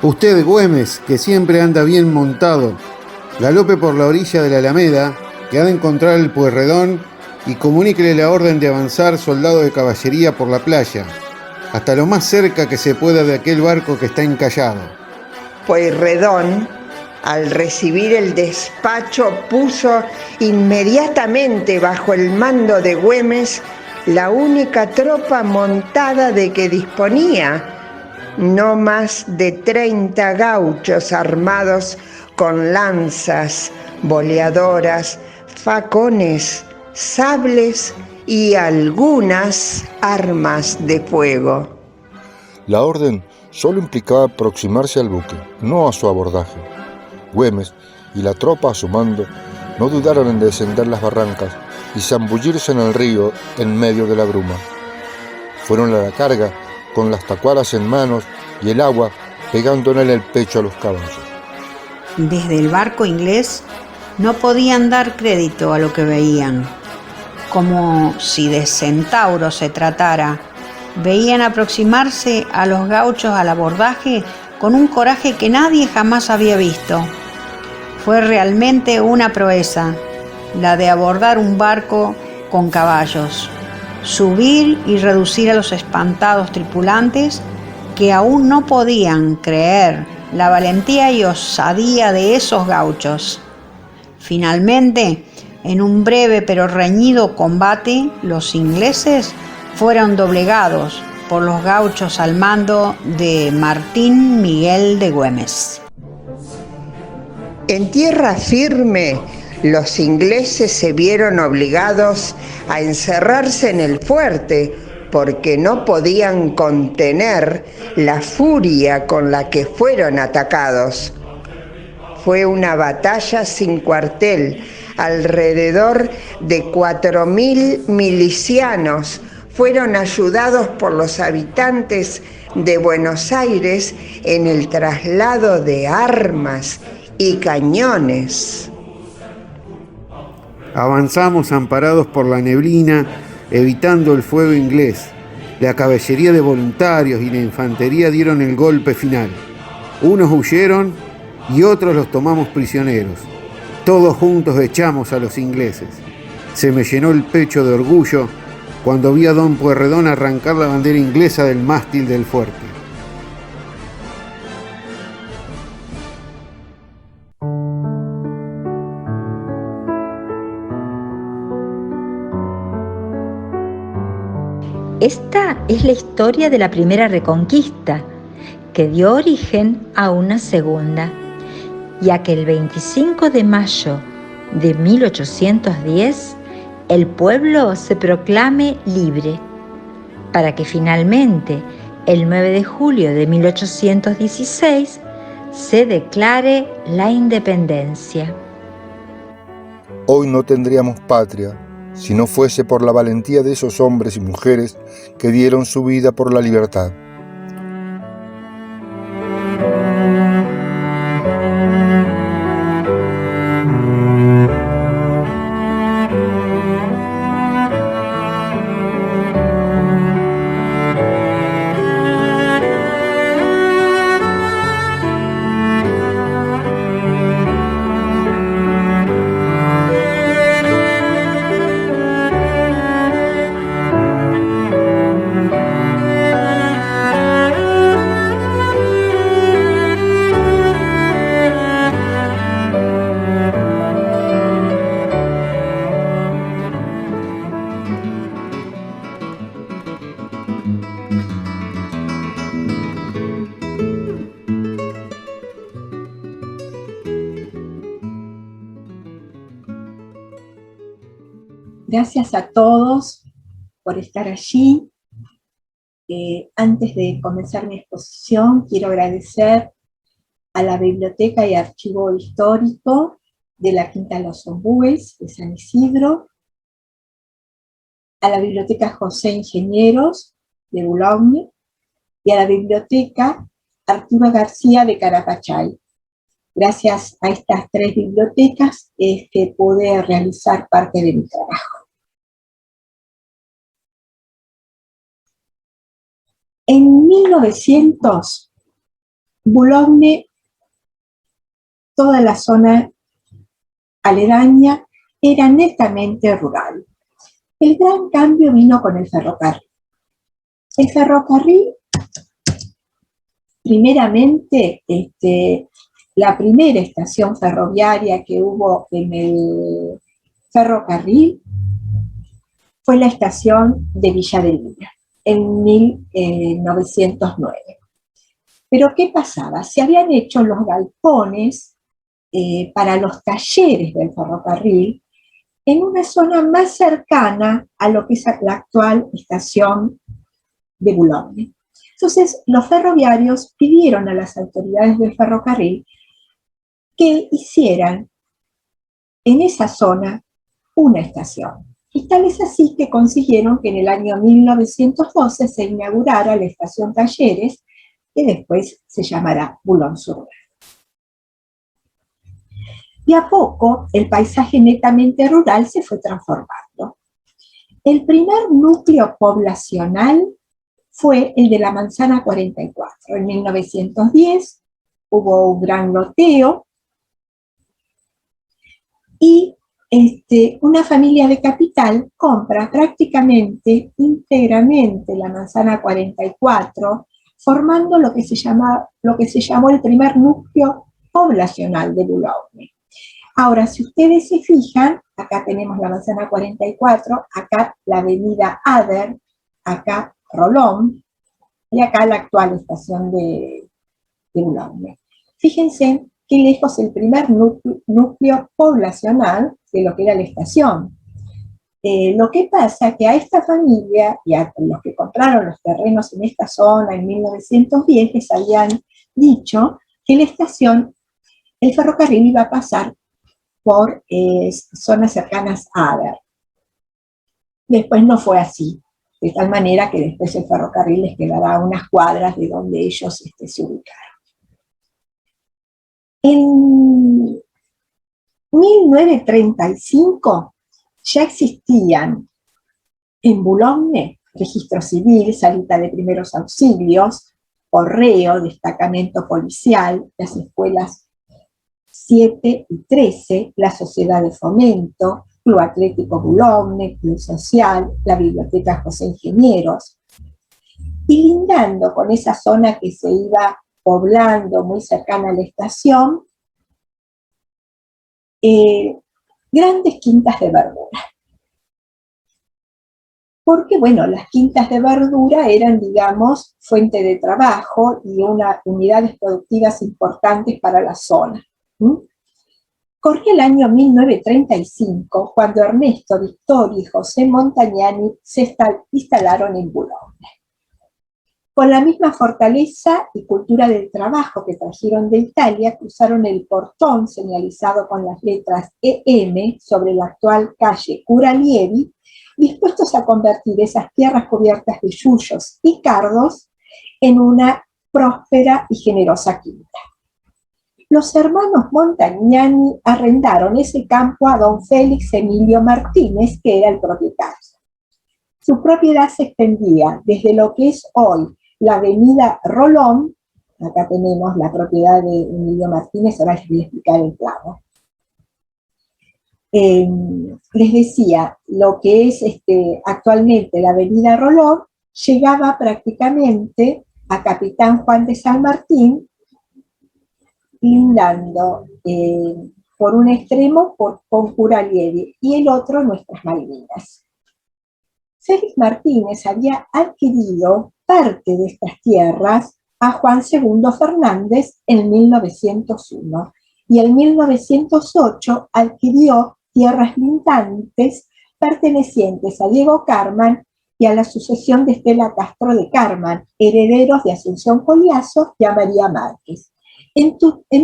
Usted, Güemes, que siempre anda bien montado, galope por la orilla de la Alameda, que ha de encontrar el Pueyrredón, y comuníquele la orden de avanzar soldado de caballería por la playa, hasta lo más cerca que se pueda de aquel barco que está encallado. Pueyrredón, al recibir el despacho, puso inmediatamente bajo el mando de Güemes la única tropa montada de que disponía, no más de 30 gauchos armados con lanzas, boleadoras, facones, sables y algunas armas de fuego. La orden solo implicaba aproximarse al buque, no a su abordaje. Güemes y la tropa a su mando no dudaron en descender las barrancas y zambullirse en el río en medio de la bruma. Fueron a la carga con las tacuaras en manos y el agua pegándole en el pecho a los caballos. Desde el barco inglés no podían dar crédito a lo que veían. Como si de centauros se tratara, veían aproximarse a los gauchos al abordaje con un coraje que nadie jamás había visto. Fue realmente una proeza, la de abordar un barco con caballos, subir y reducir a los espantados tripulantes que aún no podían creer la valentía y osadía de esos gauchos. Finalmente, en un breve pero reñido combate, los ingleses fueron doblegados por los gauchos al mando de Martín Miguel de Güemes. En tierra firme, los ingleses se vieron obligados a encerrarse en el fuerte porque no podían contener la furia con la que fueron atacados. Fue una batalla sin cuartel. Alrededor de 4.000 milicianos fueron ayudados por los habitantes de Buenos Aires en el traslado de armas y cañones. Avanzamos amparados por la neblina, evitando el fuego inglés. La caballería de voluntarios y la infantería dieron el golpe final. Unos huyeron y otros los tomamos prisioneros. Todos juntos echamos a los ingleses. Se me llenó el pecho de orgullo cuando vi a don Pueyrredón arrancar la bandera inglesa del mástil del fuerte. Esta es la historia de la primera Reconquista, que dio origen a una segunda, ya que el 25 de mayo de 1810 el pueblo se proclame libre, para que finalmente el 9 de julio de 1816 se declare la independencia. Hoy no tendríamos patria si no fuese por la valentía de esos hombres y mujeres que dieron su vida por la libertad. Gracias a todos por estar allí. Antes de comenzar mi exposición, quiero agradecer a la Biblioteca y Archivo Histórico de la Quinta de los Ombúes de San Isidro, a la Biblioteca José Ingenieros de Boulogne y a la Biblioteca Arturo García de Carapachay. Gracias a estas tres bibliotecas es que pude realizar parte de mi trabajo. En 1900, Boulogne, toda la zona aledaña, era netamente rural. El gran cambio vino con el ferrocarril. El ferrocarril, primeramente, la primera estación ferroviaria que hubo en el ferrocarril fue la estación de Villa de Luna, en 1909. Pero ¿qué pasaba? Se habían hecho los galpones para los talleres del ferrocarril en una zona más cercana a lo que es la actual estación de Boulogne. Entonces, los ferroviarios pidieron a las autoridades del ferrocarril que hicieran en esa zona una estación. Y tal es así que consiguieron que en el año 1912 se inaugurara la estación Talleres, que después se llamará Boulogne-sur-Mer. Y a poco el paisaje netamente rural se fue transformando. El primer núcleo poblacional fue el de la Manzana 44. En 1910 hubo un gran loteo y una familia de Capital compra prácticamente íntegramente la manzana 44, formando lo que se llamó el primer núcleo poblacional de Boulogne. Ahora, si ustedes se fijan, acá tenemos la manzana 44, acá la avenida Ader, acá Rolón, y acá la actual estación de Boulogne. Fíjense qué lejos el primer núcleo poblacional de lo que era la estación. Lo que pasa es que a esta familia y a los que compraron los terrenos en esta zona en 1910 les habían dicho que la estación, el ferrocarril iba a pasar por zonas cercanas a Ader. Después no fue así, de tal manera que después el ferrocarril les quedará a unas cuadras de donde ellos se ubicaron. En 1935 ya existían en Boulogne registro civil, salita de primeros auxilios, correo, destacamento policial, las escuelas 7 y 13, la sociedad de fomento, Club Atlético Boulogne, Club Social, la biblioteca José Ingenieros. Y lindando con esa zona que se iba poblando muy cercana a la estación, grandes quintas de verdura. Porque, bueno, las quintas de verdura eran, digamos, fuente de trabajo y unidades productivas importantes para la zona. Corría el año 1935, cuando Ernesto Victorio y José Montagnani se instalaron en Boulogne. Con la misma fortaleza y cultura del trabajo que trajeron de Italia, cruzaron el portón señalizado con las letras EM sobre la actual calle Curalievi, dispuestos a convertir esas tierras cubiertas de yuyos y cardos en una próspera y generosa quinta. Los hermanos Montagnani arrendaron ese campo a don Félix Emilio Martínez, que era el propietario. Su propiedad se extendía desde lo que es hoy la avenida Rolón, acá tenemos la propiedad de Emilio Martínez, ahora les voy a explicar el plano. Les decía, lo que es actualmente la avenida Rolón, llegaba prácticamente a Capitán Juan de San Martín, lindando por un extremo con Curalievi y el otro Nuestras Malvinas. Félix Martínez había adquirido parte de estas tierras a Juan II Fernández en 1901 y en 1908 adquirió tierras lindantes pertenecientes a Diego Carman y a la sucesión de Estela Castro de Carman, herederos de Asunción Collazo y a María Márquez. En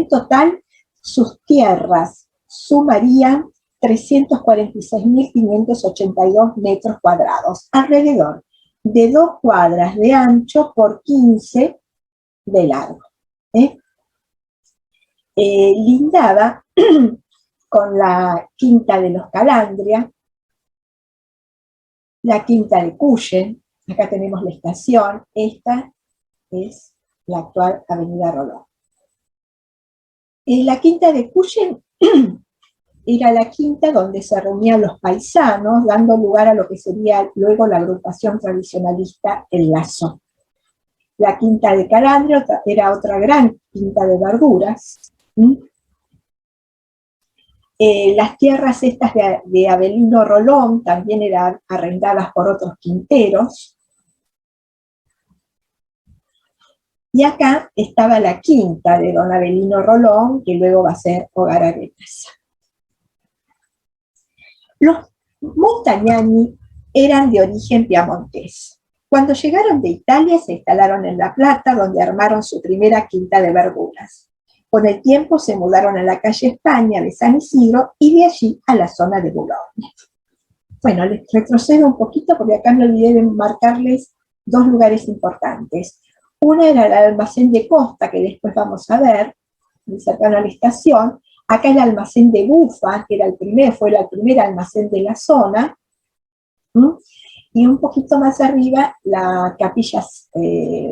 total, sus tierras sumarían 346.582 metros cuadrados, alrededor de 2 cuadras de ancho por 15 de largo. Lindaba con la quinta de los Calandria, la quinta de Cuyen, acá tenemos la estación, esta es la actual avenida Rolón. La quinta de Cuyen era la quinta donde se reunían los paisanos, dando lugar a lo que sería luego la agrupación tradicionalista El Lazo. La quinta de Calandria era otra gran quinta de verduras. Las tierras estas de Avelino Rolón también eran arrendadas por otros quinteros. Y acá estaba la quinta de don Avelino Rolón, que luego va a ser Hogar Arenas. Los Montagnani eran de origen piamontés. Cuando llegaron de Italia se instalaron en La Plata, donde armaron su primera quinta de verduras. Con el tiempo se mudaron a la calle España de San Isidro y de allí a la zona de Boulogne. Bueno, les retrocedo un poquito porque acá me olvidé de marcarles 2 lugares importantes. Una era el almacén de Costa, que después vamos a ver, muy cercano a la estación. Acá el almacén de Bufa, que fue el primer almacén de la zona. Y un poquito más arriba, la capilla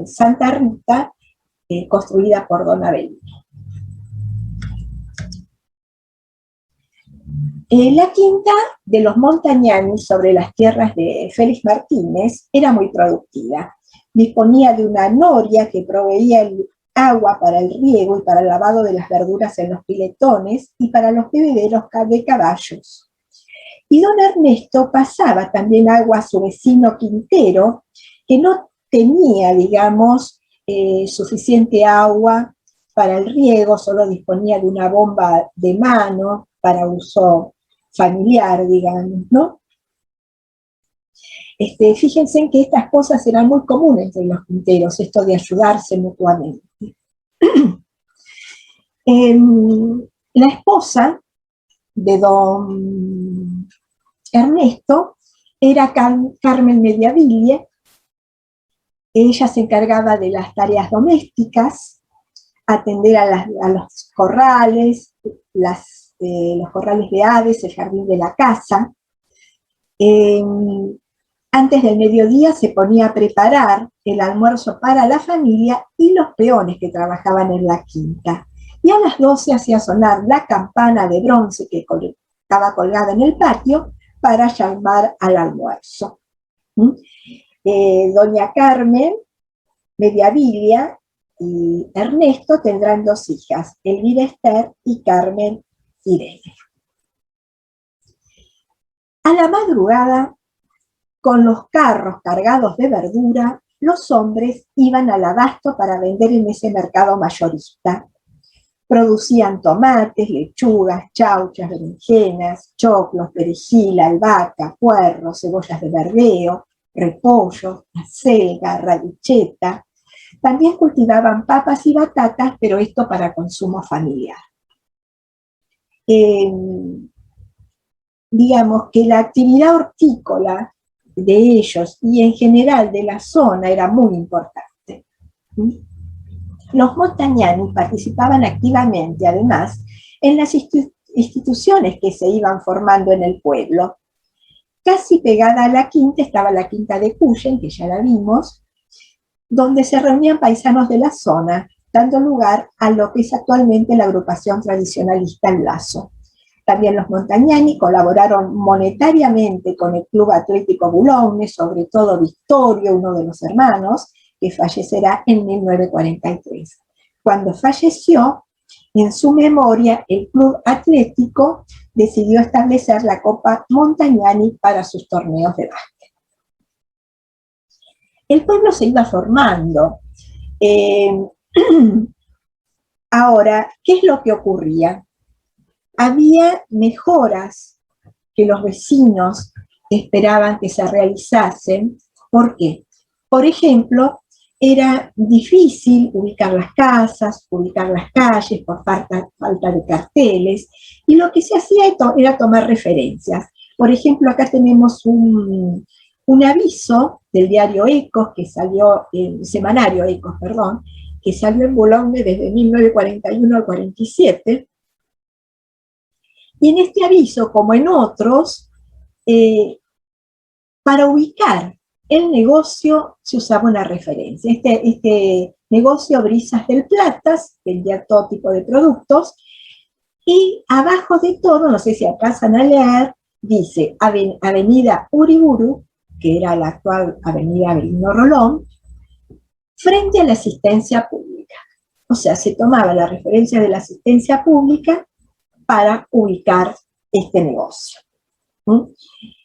Santa Rita, construida por don Avelino. La quinta de los Montagnani sobre las tierras de Félix Martínez era muy productiva. Disponía de una noria que proveía el agua para el riego y para el lavado de las verduras en los piletones y para los bebederos de caballos. Y don Ernesto pasaba también agua a su vecino Quintero, que no tenía, digamos, suficiente agua para el riego, solo disponía de una bomba de mano para uso familiar, digamos, ¿no? Fíjense en que estas cosas eran muy comunes entre los quinteros, esto de ayudarse mutuamente. La esposa de don Ernesto era Carmen Mediaville. Ella se encargaba de las tareas domésticas, atender a los corrales, los corrales de aves, el jardín de la casa. Antes del mediodía se ponía a preparar el almuerzo para la familia y los peones que trabajaban en la quinta. Y a las 12 hacía sonar la campana de bronce que estaba colgada en el patio para llamar al almuerzo. Doña Carmen Mediavilla y Ernesto tendrán 2 hijas, Elvira Esther y Carmen Irene. A la madrugada, con los carros cargados de verdura, los hombres iban al abasto para vender en ese mercado mayorista. Producían tomates, lechugas, chauchas, berenjenas, choclos, perejil, albahaca, puerro, cebollas de verdeo, repollo, acelga, radicheta. También cultivaban papas y batatas, pero esto para consumo familiar. Digamos que la actividad hortícola de ellos y en general de la zona era muy importante. Los Montagnani participaban activamente, además, en las instituciones que se iban formando en el pueblo. Casi pegada a la quinta estaba la quinta de Cuyen, que ya la vimos, donde se reunían paisanos de la zona, dando lugar a lo que es actualmente la agrupación tradicionalista El Lazo. También los Montagnani colaboraron monetariamente con el Club Atlético Boulogne, sobre todo Vittorio, uno de los hermanos, que fallecerá en 1943. Cuando falleció, en su memoria, el Club Atlético decidió establecer la Copa Montagnani para sus torneos de básquet. El pueblo se iba formando. Ahora, ¿qué es lo que ocurría? Había mejoras que los vecinos esperaban que se realizasen. ¿Por qué? Por ejemplo, era difícil ubicar las casas, ubicar las calles por falta de carteles, y lo que se hacía era tomar referencias. Por ejemplo, acá tenemos un aviso del diario Ecos, que salió, semanario Ecos, perdón, que salió en Boulogne desde 1941 al 47, y en este aviso, como en otros, para ubicar el negocio se usaba una referencia. Este negocio Brisas del Plata vendía todo tipo de productos, y abajo de todo, no sé si alcanzan a leer, dice Avenida Uriburu, que era la actual Avenida Avelino Rolón, frente a la asistencia pública. O sea, se tomaba la referencia de la asistencia pública para ubicar este negocio.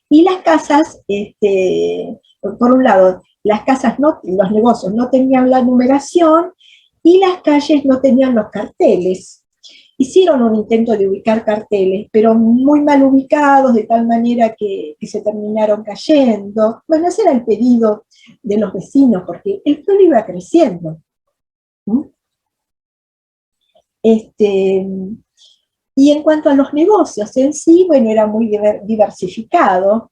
Y las casas, por un lado, las casas los negocios no tenían la numeración y las calles no tenían los carteles. Hicieron un intento de ubicar carteles, pero muy mal ubicados, de tal manera que se terminaron cayendo. Bueno, ese era el pedido de los vecinos, porque el pueblo iba creciendo. Y en cuanto a los negocios en sí, bueno, era muy diversificado.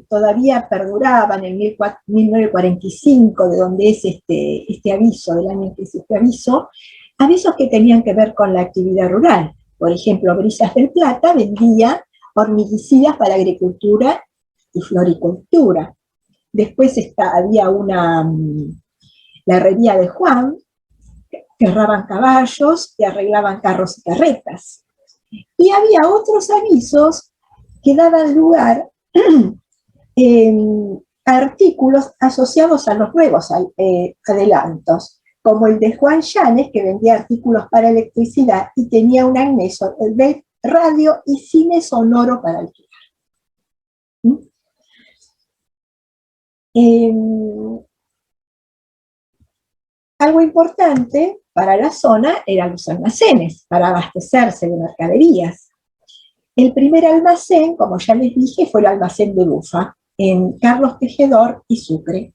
Todavía perduraban en 1945, de donde es este aviso, del año en que es este aviso, avisos que tenían que ver con la actividad rural. Por ejemplo, Brisas del Plata vendía hormiguicidas para agricultura y floricultura. Después había la herrería de Juan, que herraban caballos y arreglaban carros y carretas. Y había otros avisos que daban lugar a artículos asociados a los nuevos adelantos, como el de Juan Llanes, que vendía artículos para electricidad y tenía un anexo de radio y cine sonoro para alquilar. Algo importante para la zona eran los almacenes, para abastecerse de mercaderías. El primer almacén, como ya les dije, fue el almacén de Bufa, en Carlos Tejedor y Sucre.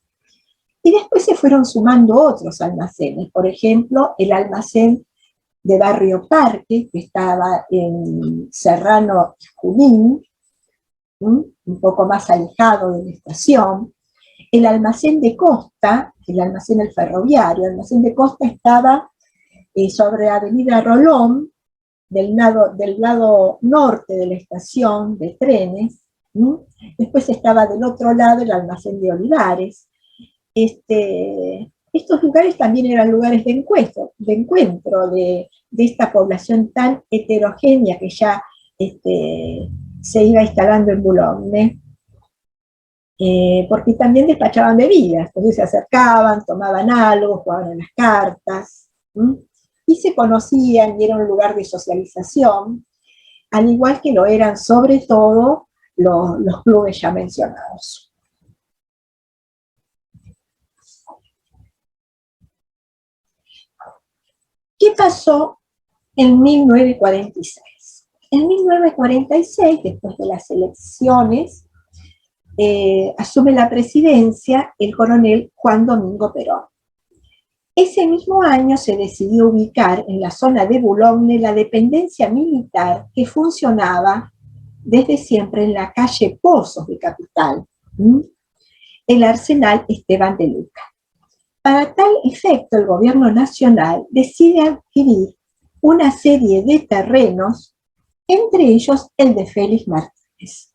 Y después se fueron sumando otros almacenes, por ejemplo, el almacén de Barrio Parque, que estaba en Serrano y Junín, un poco más alejado de la estación. El almacén de Costa, el almacén del ferroviario, el almacén de Costa estaba sobre Avenida Rolón, del lado norte de la estación de trenes. Después estaba del otro lado el almacén de Olivares. Estos lugares también eran lugares de encuentro de esta población tan heterogénea que ya se iba instalando en Boulogne, porque también despachaban bebidas, entonces se acercaban, tomaban algo, jugaban a las cartas, y se conocían y era un lugar de socialización, al igual que lo eran sobre todo los clubes ya mencionados. ¿Qué pasó en 1946? En 1946, después de las elecciones, asume la presidencia el coronel Juan Domingo Perón. Ese mismo año se decidió ubicar en la zona de Boulogne la dependencia militar que funcionaba desde siempre en la calle Pozos de Capital, el Arsenal Esteban de Luca. Para tal efecto, el gobierno nacional decide adquirir una serie de terrenos, entre ellos el de Félix Martínez.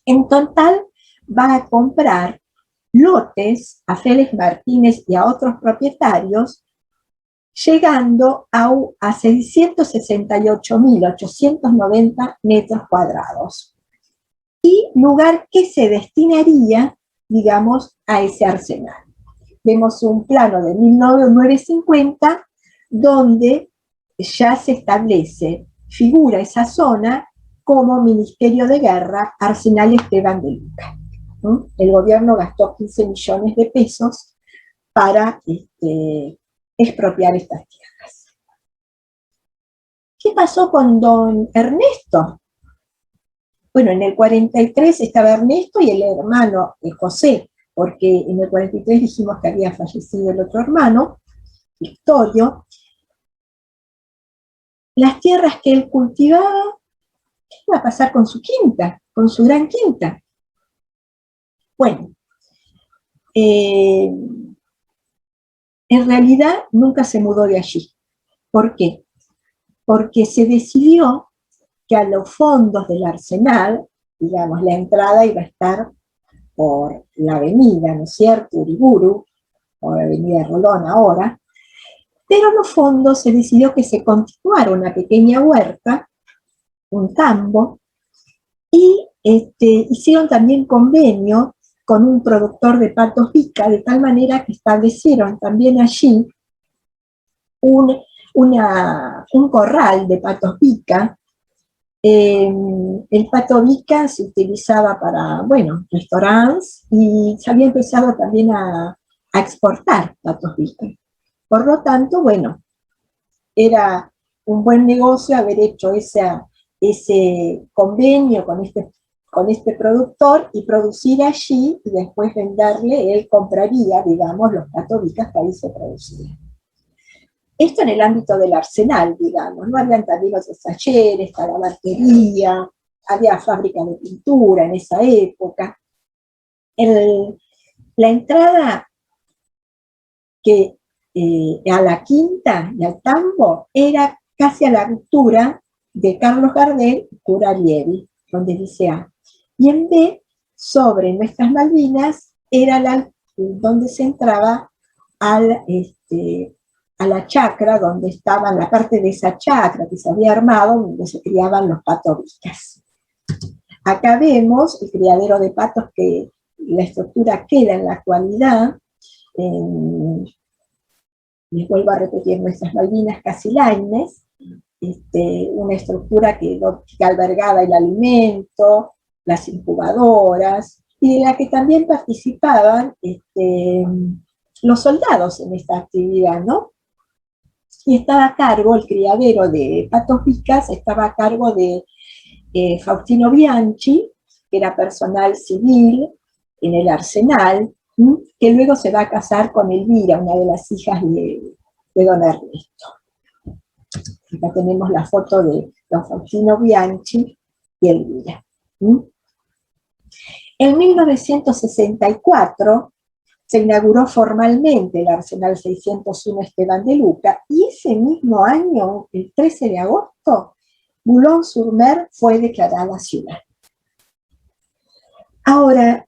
En total va a comprar lotes a Félix Martínez y a otros propietarios, llegando a 668.890 metros cuadrados. Y lugar que se destinaría, digamos, a ese arsenal. Vemos un plano de 1950 donde ya se establece, figura esa zona como Ministerio de Guerra, Arsenal Esteban de Luca. El gobierno gastó 15 millones de pesos para expropiar estas tierras. ¿Qué pasó con don Ernesto? Bueno, en el 43 estaba Ernesto y el hermano José, porque en el 43 dijimos que había fallecido el otro hermano, Victorio. Las tierras que él cultivaba, ¿qué iba a pasar con su quinta, con su gran quinta? Bueno, en realidad nunca se mudó de allí. ¿Por qué? Porque se decidió que a los fondos del arsenal, digamos, la entrada iba a estar por la avenida, ¿no es cierto?, Uriburu, o la avenida Rolón ahora, pero en los fondos se decidió que se continuara una pequeña huerta, un tambo, y hicieron también convenio con un productor de patos pica, de tal manera que establecieron también allí un corral de patos pica. El pato pica se utilizaba para, bueno, restaurantes, y se había empezado también a exportar patos pica. Por lo tanto, bueno, era un buen negocio haber hecho ese convenio con este productor y producir allí, y después venderle, él compraría, digamos, los patos picas que ahí se producían. Esto en el ámbito del arsenal, digamos, ¿no? Habían también otros talleres, talabartería, había fábrica de pintura en esa época. La entrada a la quinta y al tambo era casi a la altura de Carlos Gardel y Curarievi, donde dice A. Y en B, sobre nuestras Malvinas, era donde se entraba al a la chacra donde estaban, la parte de esa chacra que se había armado, donde se criaban los patos. Acá vemos el criadero de patos, que la estructura queda en la actualidad. Les vuelvo a repetir, nuestras Malvinas Casilaines, una estructura que albergaba el alimento, las incubadoras, y de la que también participaban los soldados en esta actividad, ¿no? Y estaba a cargo, el criadero de patos picas estaba a cargo de Faustino Bianchi, que era personal civil en el Arsenal, que luego se va a casar con Elvira, una de las hijas de don Ernesto. Acá tenemos la foto de don Faustino Bianchi y Elvira. En 1964 se inauguró formalmente el Arsenal 601 Esteban de Luca, y ese mismo año, el 13 de agosto, Boulogne-sur-Mer fue declarada ciudad. Ahora,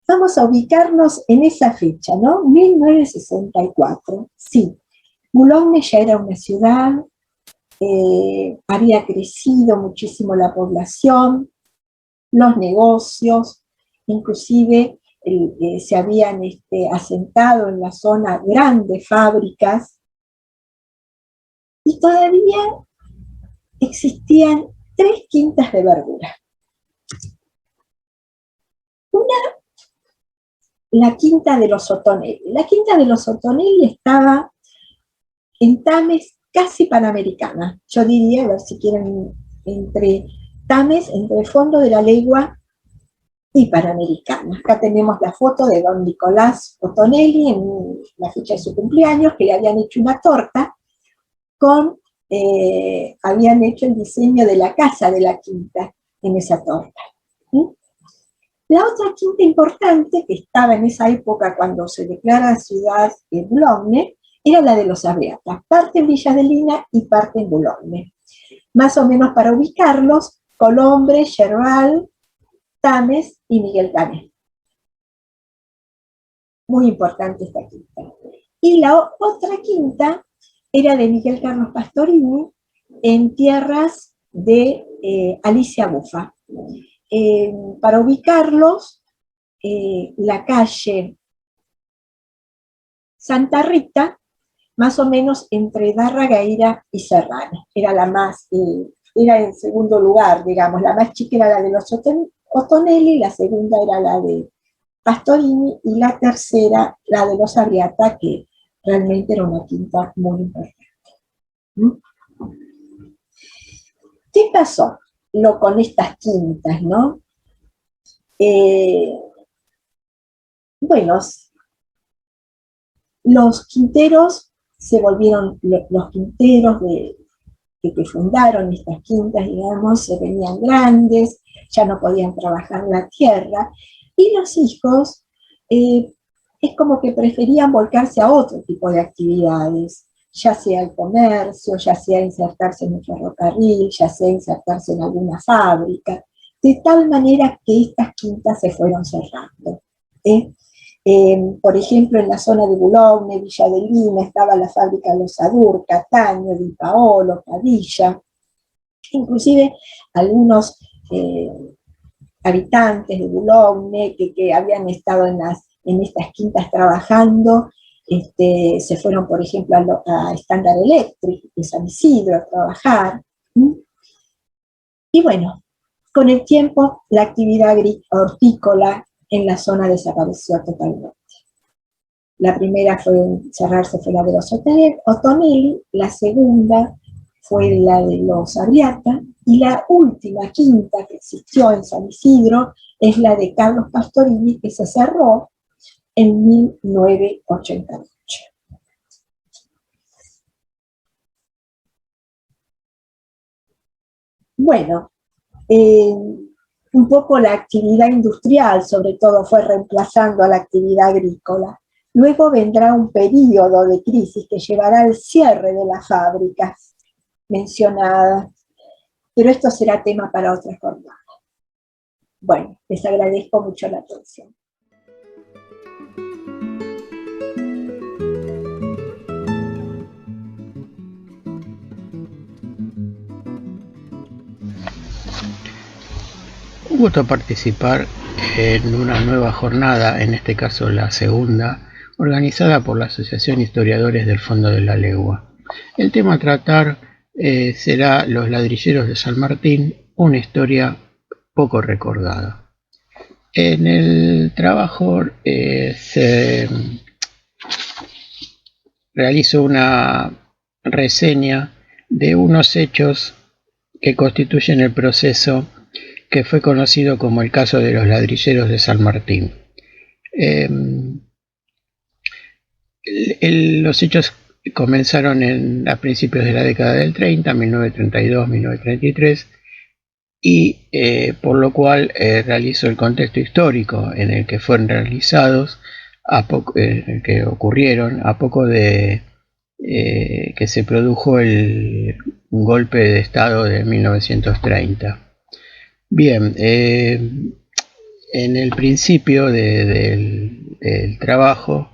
vamos a ubicarnos en esa fecha, ¿no? 1964. Sí, Boulogne ya era una ciudad, había crecido muchísimo la población, los negocios, inclusive se habían asentado en la zona grandes fábricas, y todavía existían 3 quintas de verdura. Una, la quinta de los Ottonelli. La quinta de los Ottonelli estaba en Tames, casi Panamericana. Yo diría, a ver si quieren, entre Tames, entre el fondo de la Legua y Panamericana. Acá tenemos la foto de don Nicolás Ottonelli en la fecha de su cumpleaños, que le habían hecho una torta habían hecho el diseño de la casa de la quinta en esa torta. La otra quinta importante que estaba en esa época cuando se declara ciudad de Boulogne era la de los Arriatas, parte en Villa de Lina y parte en Boulogne. Más o menos para ubicarlos, Colombre, Gerval, Tames y Miguel Canet. Muy importante esta quinta. Y la otra quinta era de Miguel Carlos Pastorini, en tierras de Alicia Bufa. Para ubicarlos, la calle Santa Rita, más o menos entre Darragaira y Serrano. Era la más, era en segundo lugar, digamos, la más chica era la de los Ottonelli, la segunda era la de Pastorini, y la tercera, la de los Arriata, que realmente era una quinta muy importante. ¿Qué pasó con estas quintas, no? Bueno, los quinteros se volvieron, los quinteros que fundaron estas quintas, digamos, se venían grandes, ya no podían trabajar la tierra, y los hijos es como que preferían volcarse a otro tipo de actividades, ya sea el comercio, ya sea insertarse en el ferrocarril, ya sea insertarse en alguna fábrica, de tal manera que estas quintas se fueron cerrando. Por ejemplo, en la zona de Boulogne, Villa de Lina, estaba la fábrica de los Adur, Cataño, Di Paolo, Padilla. Inclusive algunos habitantes de Boulogne que habían estado en estas quintas trabajando, se fueron, por ejemplo, a Standard Electric de San Isidro a trabajar. Y bueno, con el tiempo la actividad hortícola en la zona desapareció totalmente. La primera cerrarse fue la de los Ottonelli, la segunda fue la de los Arriata, y la última quinta que existió en San Isidro es la de Carlos Pastorini, que se cerró en 1988. Bueno, un poco la actividad industrial, sobre todo, fue reemplazando a la actividad agrícola. Luego vendrá un periodo de crisis que llevará al cierre de las fábricas mencionadas, pero esto será tema para otra jornada. Bueno, les agradezco mucho la atención. Un gusto participar en una nueva jornada, en este caso la segunda, organizada por la Asociación Historiadores del Fondo de la Legua. El tema a tratar será Los ladrilleros de San Martín, una historia poco recordada. En el trabajo se realizó una reseña de unos hechos que constituyen el proceso que fue conocido como el caso de los ladrilleros de San Martín. Los hechos comenzaron a principios de la década del 30, 1932, 1933, y por lo cual realizo el contexto histórico en el que fueron realizados, en el que ocurrieron a poco de que se produjo un golpe de Estado de 1930. Bien, en el principio del trabajo,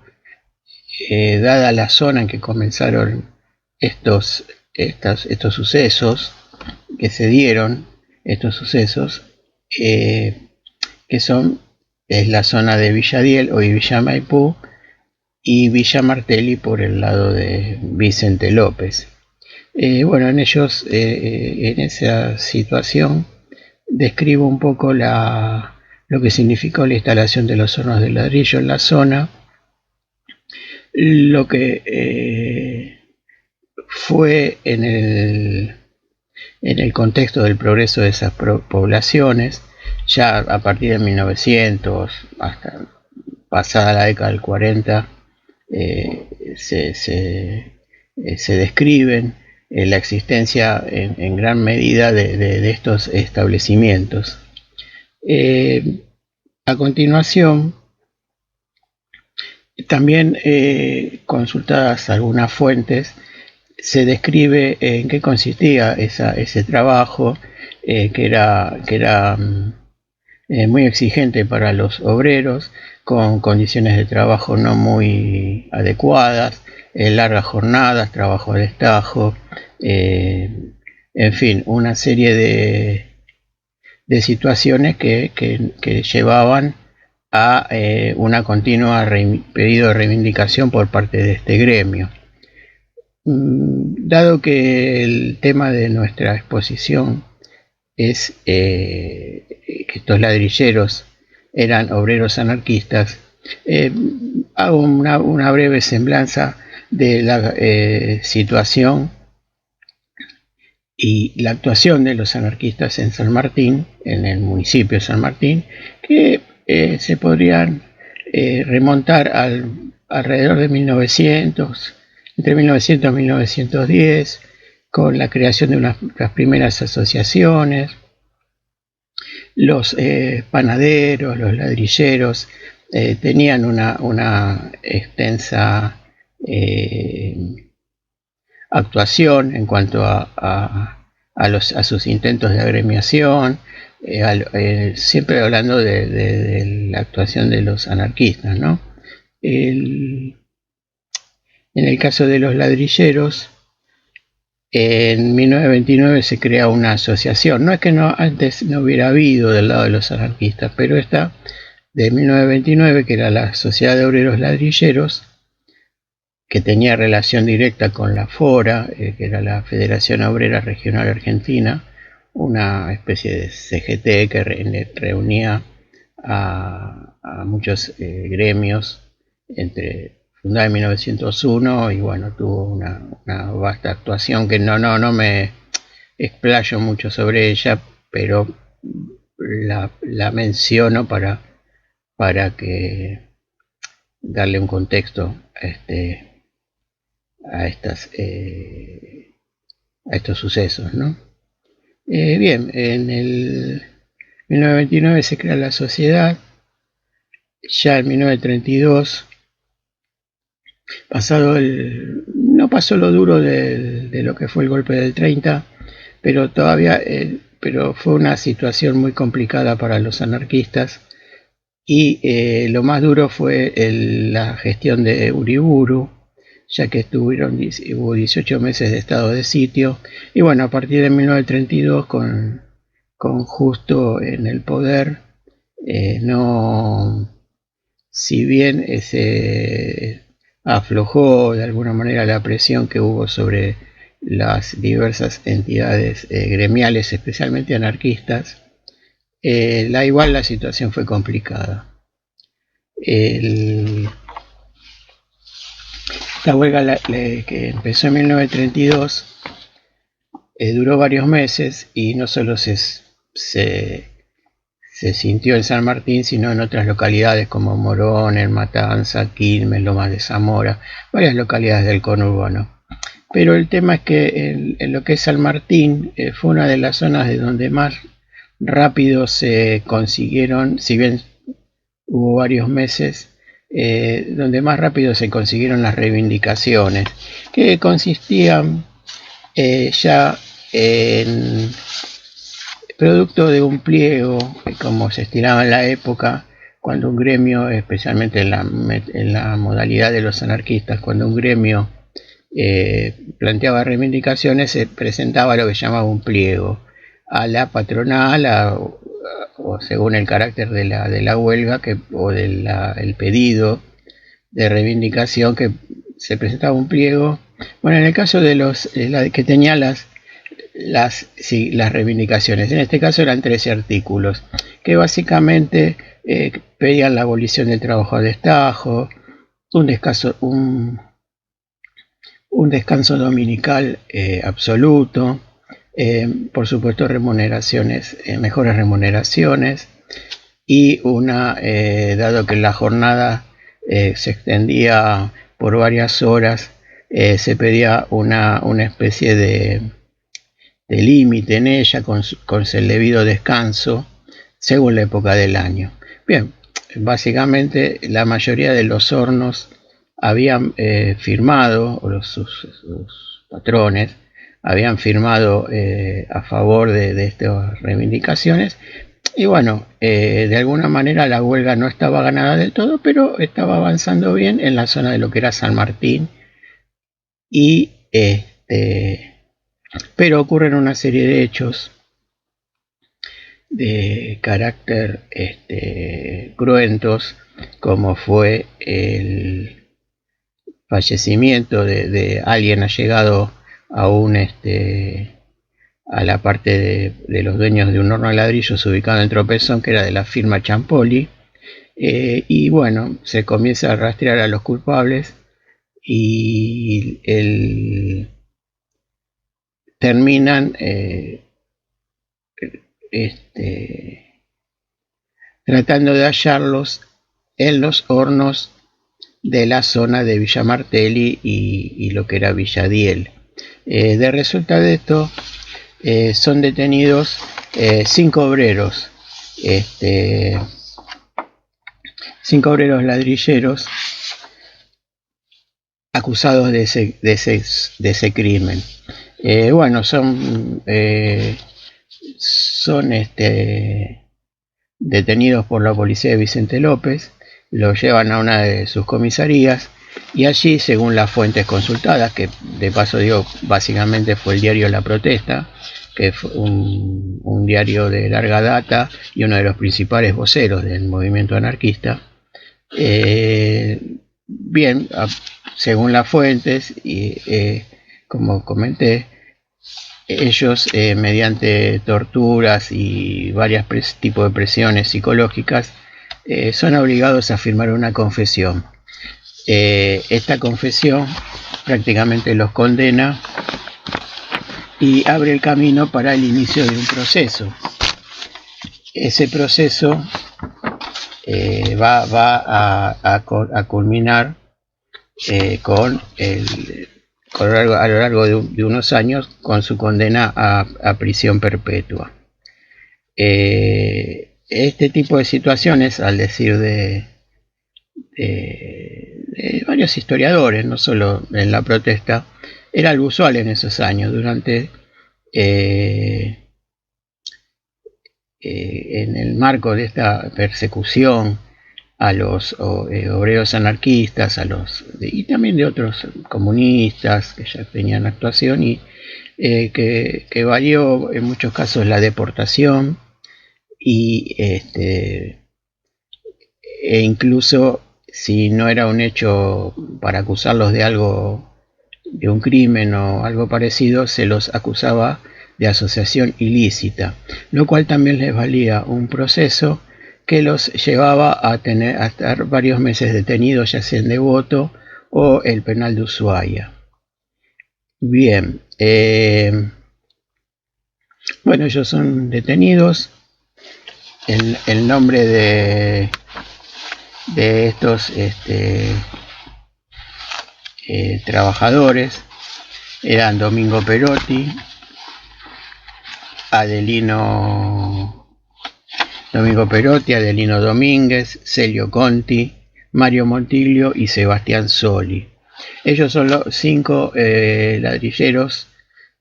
dada la zona en que comenzaron estos sucesos, que se dieron estos sucesos, que es la zona de Villa Diel, hoy Villa Maipú, y Villa Martelli por el lado de Vicente López. Bueno, en esa situación describo un poco lo que significó la instalación de los hornos de ladrillo en la zona, lo que fue en el contexto del progreso de esas poblaciones, ya a partir de 1900 hasta pasada la década del 40, se describen la existencia en gran medida de estos establecimientos. A continuación, también consultadas algunas fuentes, se describe en qué consistía ese trabajo, que era muy exigente para los obreros, con condiciones de trabajo no muy adecuadas, largas jornadas, trabajo de estajo, en fin, una serie de situaciones que llevaban a una continua pedido de reivindicación por parte de este gremio. Dado que el tema de nuestra exposición es que estos ladrilleros eran obreros anarquistas, hago una breve semblanza de la situación y la actuación de los anarquistas en San Martín, en el municipio de San Martín, que se podrían remontar alrededor de 1900, entre 1900 y 1910, con la creación de las primeras asociaciones. Los panaderos, los ladrilleros tenían una extensa actuación en cuanto a sus intentos de agremiación, siempre hablando de la actuación de los anarquistas, ¿no? En el caso de los ladrilleros, en 1929 se crea una asociación. No es que antes no hubiera habido del lado de los anarquistas, pero esta de 1929, que era la Sociedad de Obreros Ladrilleros, que tenía relación directa con la FORA, que era la Federación Obrera Regional Argentina, una especie de CGT que reunía a muchos gremios, fundada en 1901, y bueno, tuvo una vasta actuación que no me explayo mucho sobre ella, pero la menciono para darle un contexto a estos sucesos, ¿no? Bien, en el 1929 se crea la sociedad. Ya en 1932, no pasó lo duro de lo que fue el golpe del 30, pero pero fue una situación muy complicada para los anarquistas, y lo más duro fue la gestión de Uriburu, ya que hubo 18 meses de estado de sitio, y bueno, a partir de 1932, con con Justo en el poder, si bien se aflojó de alguna manera la presión que hubo sobre las diversas entidades gremiales, especialmente anarquistas, igual la situación fue complicada. La huelga que empezó en 1932 duró varios meses y no solo se sintió en San Martín, sino en otras localidades como Morón, El Matanza, Quilmes, Lomas de Zamora, varias localidades del conurbano. Pero el tema es que en lo que es San Martín fue una de las zonas de donde más rápido se consiguieron, si bien hubo varios meses, donde más rápido se consiguieron las reivindicaciones, que consistían ya en producto de un pliego, como se estilaba en la época, cuando un gremio, especialmente en la modalidad de los anarquistas, cuando un gremio planteaba reivindicaciones, se presentaba lo que se llamaba un pliego a la patronal, o según el carácter de la huelga o del pedido de reivindicación, que se presentaba un pliego. Bueno, en el caso de los que tenía las reivindicaciones, en este caso eran 13 artículos, que básicamente pedían la abolición del trabajo a destajo, un descanso dominical absoluto, por supuesto remuneraciones, mejores remuneraciones, y dado que la jornada se extendía por varias horas, se pedía una especie de límite en ella con el debido descanso según la época del año. Bien, básicamente la mayoría de los hornos habían firmado, o sus patrones habían firmado a favor de estas reivindicaciones, y bueno, de alguna manera la huelga no estaba ganada del todo, pero estaba avanzando bien en la zona de lo que era San Martín, pero ocurren una serie de hechos de carácter cruentos, como fue el fallecimiento de alguien allegado a la parte de los dueños de un horno de ladrillos ubicado en Tropezón, que era de la firma Champoli, y bueno, se comienza a rastrear a los culpables y terminan tratando de hallarlos en los hornos de la zona de Villa Martelli y lo que era Villa Diel. De resultado de esto, son detenidos 5 obreros, 5 obreros ladrilleros acusados de ese crimen. Bueno, son detenidos por la policía de Vicente López, los llevan a una de sus comisarías y allí, según las fuentes consultadas, que de paso digo, básicamente fue el diario La Protesta, que fue un diario de larga data y uno de los principales voceros del movimiento anarquista, bien, según las fuentes, y como comenté, ellos mediante torturas y varios tipos de presiones psicológicas son obligados a firmar una confesión. Esta confesión prácticamente los condena y abre el camino para el inicio de un proceso. Ese proceso va a culminar a lo largo de unos años con su condena a prisión perpetua. Este tipo de situaciones, al decir de varios historiadores, no solo en La Protesta, era algo usual en esos años. Durante en el marco de esta persecución a los obreros anarquistas, y también de otros comunistas que ya tenían actuación, y que valió en muchos casos la deportación y e incluso si no era un hecho para acusarlos de algo, de un crimen o algo parecido, se los acusaba de asociación ilícita, lo cual también les valía un proceso que los llevaba a estar varios meses detenidos, ya sea en Devoto o el penal de Ushuaia. Bien, bueno, ellos son detenidos. El nombre de estos trabajadores eran Domingo Perotti, Adelino Domínguez, Celio Conti, Mario Montiglio y Sebastián Soli. Ellos son los 5 ladrilleros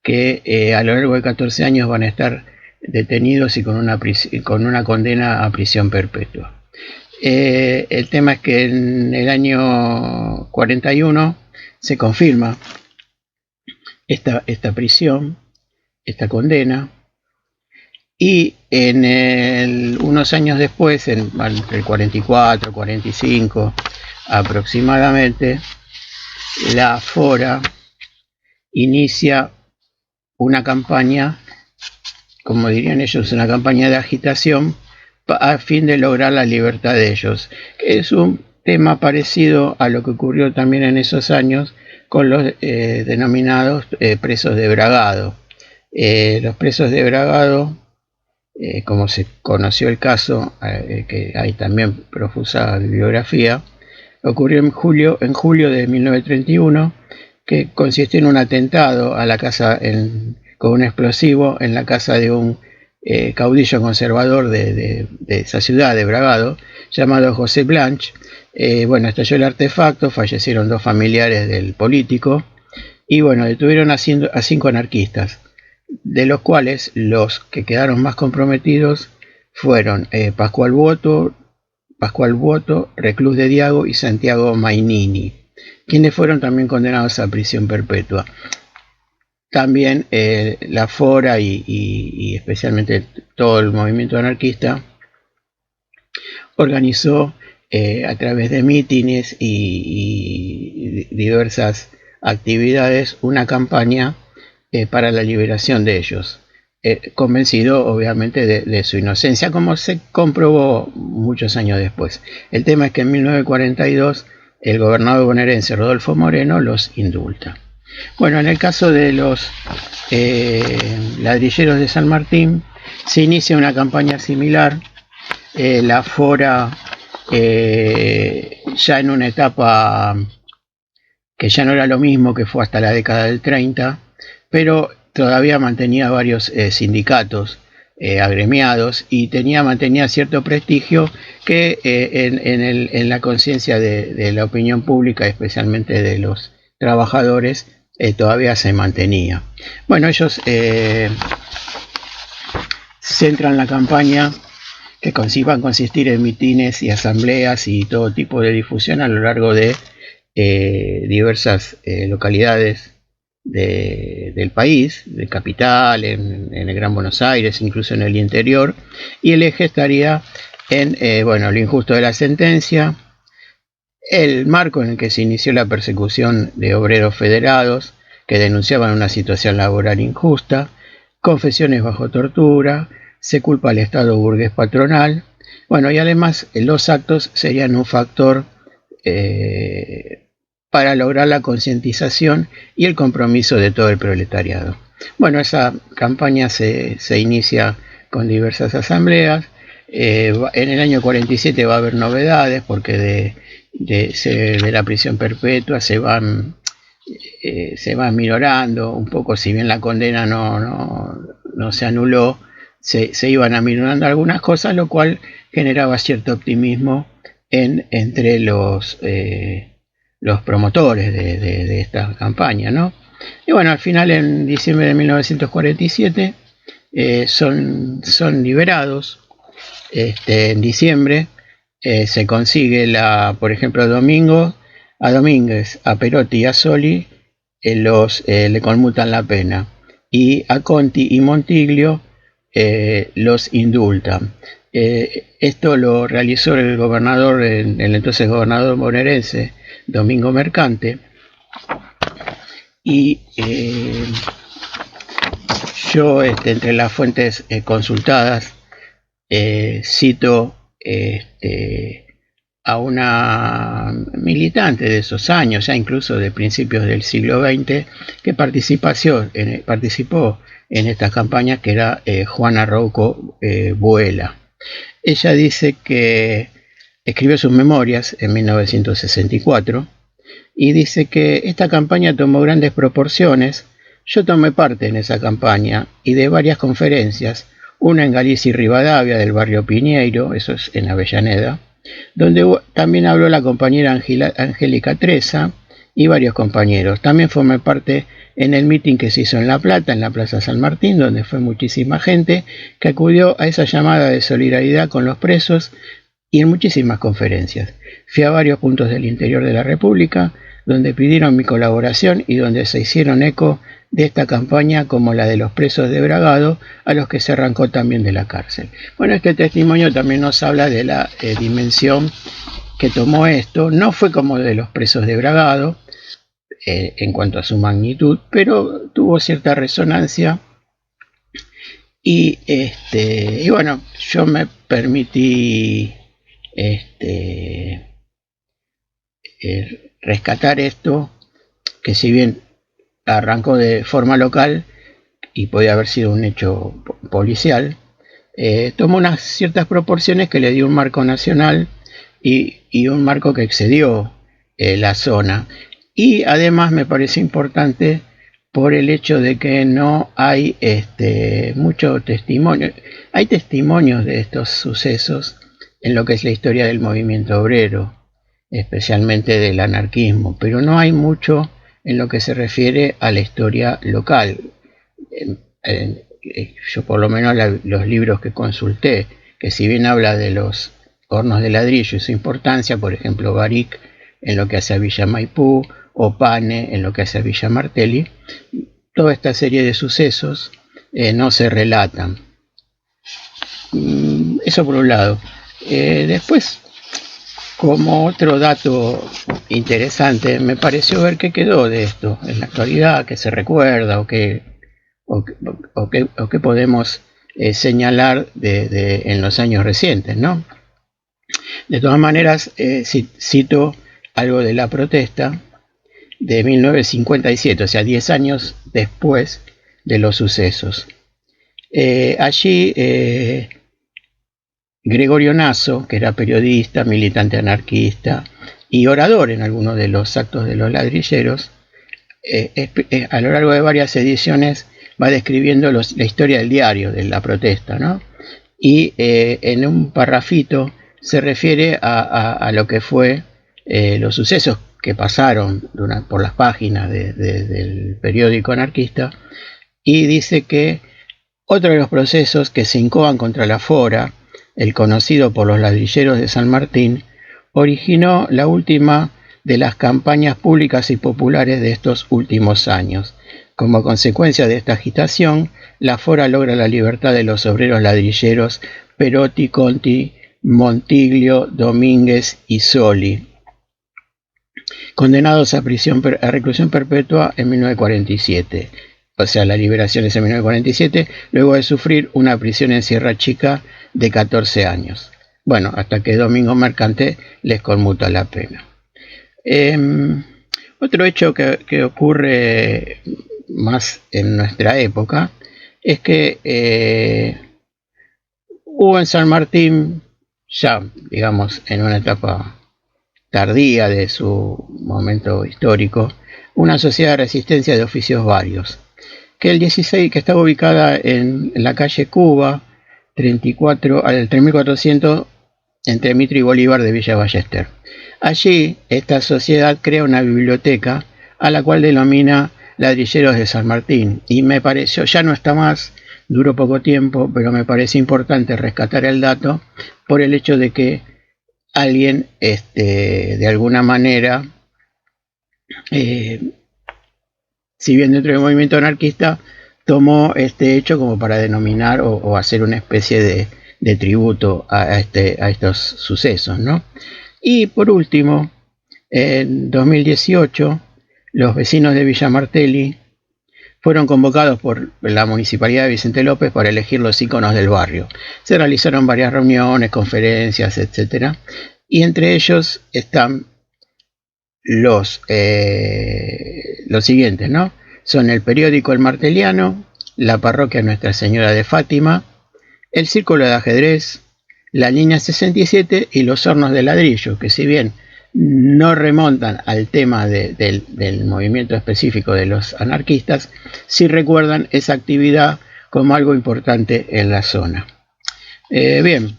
que a lo largo de 14 años van a estar detenidos y con una condena a prisión perpetua. El tema es que en el año 41 se confirma esta prisión, esta condena, y unos años después, entre el 44 y 45 aproximadamente, la FORA inicia una campaña, como dirían ellos, una campaña de agitación a fin de lograr la libertad de ellos, que es un tema parecido a lo que ocurrió también en esos años con los denominados presos de Bragado. Los presos de Bragado, como se conoció el caso, que hay también profusa bibliografía, ocurrió en julio de 1931, que consistió en un atentado a la casa con un explosivo en la casa de un caudillo conservador de esa ciudad de Bragado, llamado José Blanch. Bueno, estalló el artefacto, fallecieron 2 familiares del político y bueno, detuvieron a 5 anarquistas, de los cuales los que quedaron más comprometidos fueron Pascual Boto, Reclus de Diago y Santiago Mainini, quienes fueron también condenados a prisión perpetua. También la FORA y especialmente todo el movimiento anarquista organizó a través de mítines y diversas actividades una campaña para la liberación de ellos, convencido obviamente de su inocencia, como se comprobó muchos años después. El tema es que en 1942 el gobernador bonaerense Rodolfo Moreno los indulta. Bueno, en el caso de los ladrilleros de San Martín se inicia una campaña similar. La FORA, ya en una etapa que ya no era lo mismo que fue hasta la década del 30, pero todavía mantenía varios sindicatos agremiados y mantenía cierto prestigio que en la conciencia de la opinión pública, especialmente de los trabajadores, todavía se mantenía. Bueno, ellos centran la campaña, que van a consistir en mitines y asambleas y todo tipo de difusión a lo largo de diversas localidades del país, de capital, en el Gran Buenos Aires, incluso en el interior, y el eje estaría en bueno, lo injusto de la sentencia, el marco en el que se inició la persecución de obreros federados que denunciaban una situación laboral injusta, confesiones bajo tortura, se culpa al Estado burgués patronal. Bueno, y además los actos serían un factor para lograr la concientización y el compromiso de todo el proletariado. Bueno, esa campaña se inicia con diversas asambleas. En el año 47 va a haber novedades porque de la prisión perpetua se van minorando un poco, si bien la condena no se anuló, se iban aminorando algunas cosas, lo cual generaba cierto optimismo entre los promotores de esta campaña, ¿no? Y bueno, al final, en diciembre de 1947 son liberados. En diciembre se consigue por ejemplo, a Domínguez, a Perotti y a Soli le conmutan la pena. y a Conti y Montiglio los indultan. Esto lo realizó el gobernador, el entonces gobernador bonaerense, Domingo Mercante, y yo entre las fuentes consultadas cito a una militante de esos años, ya incluso de principios del siglo XX, que participó en esta campaña, que era Juana Rouco Buela. Ella dice que escribió sus memorias en 1964 y dice que esta campaña tomó grandes proporciones. Yo tomé parte en esa campaña y de varias conferencias, una en Galicia y Rivadavia del barrio Piñeiro, eso es en Avellaneda, donde también habló la compañera Angélica Treza y varios compañeros. También formé parte en el mitin que se hizo en La Plata, en la Plaza San Martín, donde fue muchísima gente que acudió a esa llamada de solidaridad con los presos, y en muchísimas conferencias. Fui a varios puntos del interior de la República, donde pidieron mi colaboración y donde se hicieron eco de esta campaña como la de los presos de Bragado, a los que se arrancó también de la cárcel. Bueno, este testimonio también nos habla de la dimensión que tomó esto. No fue como de los presos de Bragado en cuanto a su magnitud, pero tuvo cierta resonancia. Y bueno, yo me permití rescatar esto, que si bien arrancó de forma local y podía haber sido un hecho policial, tomó unas ciertas proporciones que le dio un marco nacional y un marco que excedió la zona. Y además me parece importante por el hecho de que no hay mucho testimonio. Hay testimonios de estos sucesos en lo que es la historia del movimiento obrero, especialmente del anarquismo, pero no hay mucho en lo que se refiere a la historia local. Yo por lo menos los libros que consulté, que si bien habla de los hornos de ladrillo y su importancia, por ejemplo Baric en lo que hace a Villa Maipú, o Pane en lo que hace a Villa Martelli, toda esta serie de sucesos no se relatan. Eso por un lado. Después, como otro dato interesante, me pareció ver qué quedó de esto en la actualidad, qué se recuerda o qué podemos señalar en los años recientes, ¿no? De todas maneras, cito algo de la protesta de 1957, o sea, 10 años después de los sucesos. Allí Gregorio Nasso, que era periodista, militante anarquista y orador en algunos de los actos de los ladrilleros, a lo largo de varias ediciones va describiendo la historia del diario, de la protesta, ¿no? Y en un parrafito se refiere a lo que fue los sucesos que pasaron por las páginas del periódico anarquista, y dice que otro de los procesos que se incoan contra la Fora, el conocido por los ladrilleros de San Martín, originó la última de las campañas públicas y populares de estos últimos años. Como consecuencia de esta agitación, la Fora logra la libertad de los obreros ladrilleros Perotti, Conti, Montiglio, Domínguez y Soli, condenados a reclusión perpetua en 1947. O sea, la liberación es en 1947, luego de sufrir una prisión en Sierra Chica de 14 años. Bueno, hasta que Domingo Mercante les conmuta la pena. Otro hecho que ocurre más en nuestra época es que hubo en San Martín, ya digamos en una etapa tardía de su momento histórico, una sociedad de resistencia de oficios varios, que estaba ubicada en la calle Cuba, 34 al 3400, entre Mitre y Bolívar de Villa Ballester. Allí, esta sociedad crea una biblioteca a la cual denomina Ladrilleros de San Martín, y me pareció, ya no está más, duró poco tiempo, pero me parece importante rescatar el dato por el hecho de que alguien, de alguna manera, si bien dentro del movimiento anarquista, tomó este hecho como para denominar o hacer una especie de tributo a estos sucesos, ¿no? Y por último, en 2018, los vecinos de Villa Martelli fueron convocados por la Municipalidad de Vicente López para elegir los íconos del barrio. Se realizaron varias reuniones, conferencias, etc. Y entre ellos están los siguientes, ¿no? Son el periódico El Marteliano, la parroquia Nuestra Señora de Fátima, el Círculo de Ajedrez, la Línea 67 y los Hornos de Ladrillo, que si bien no remontan al tema del movimiento específico de los anarquistas, sí recuerdan esa actividad como algo importante en la zona. Bien,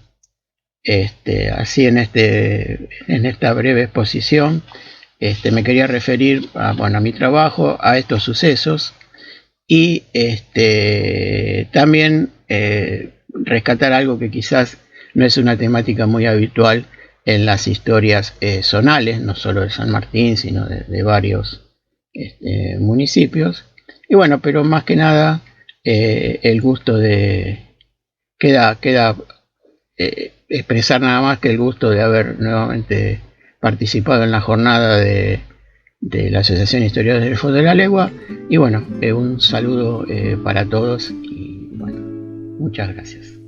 así en esta breve exposición me quería referir a mi trabajo, a estos sucesos y también rescatar algo que quizás no es una temática muy habitual en las historias zonales, no solo de San Martín, sino de varios municipios. Y bueno, pero más que nada el gusto de... Queda expresar nada más que el gusto de haber nuevamente participado en la jornada de la Asociación de Historiadores del Fondo de la Legua. Y bueno, un saludo para todos y bueno, muchas gracias.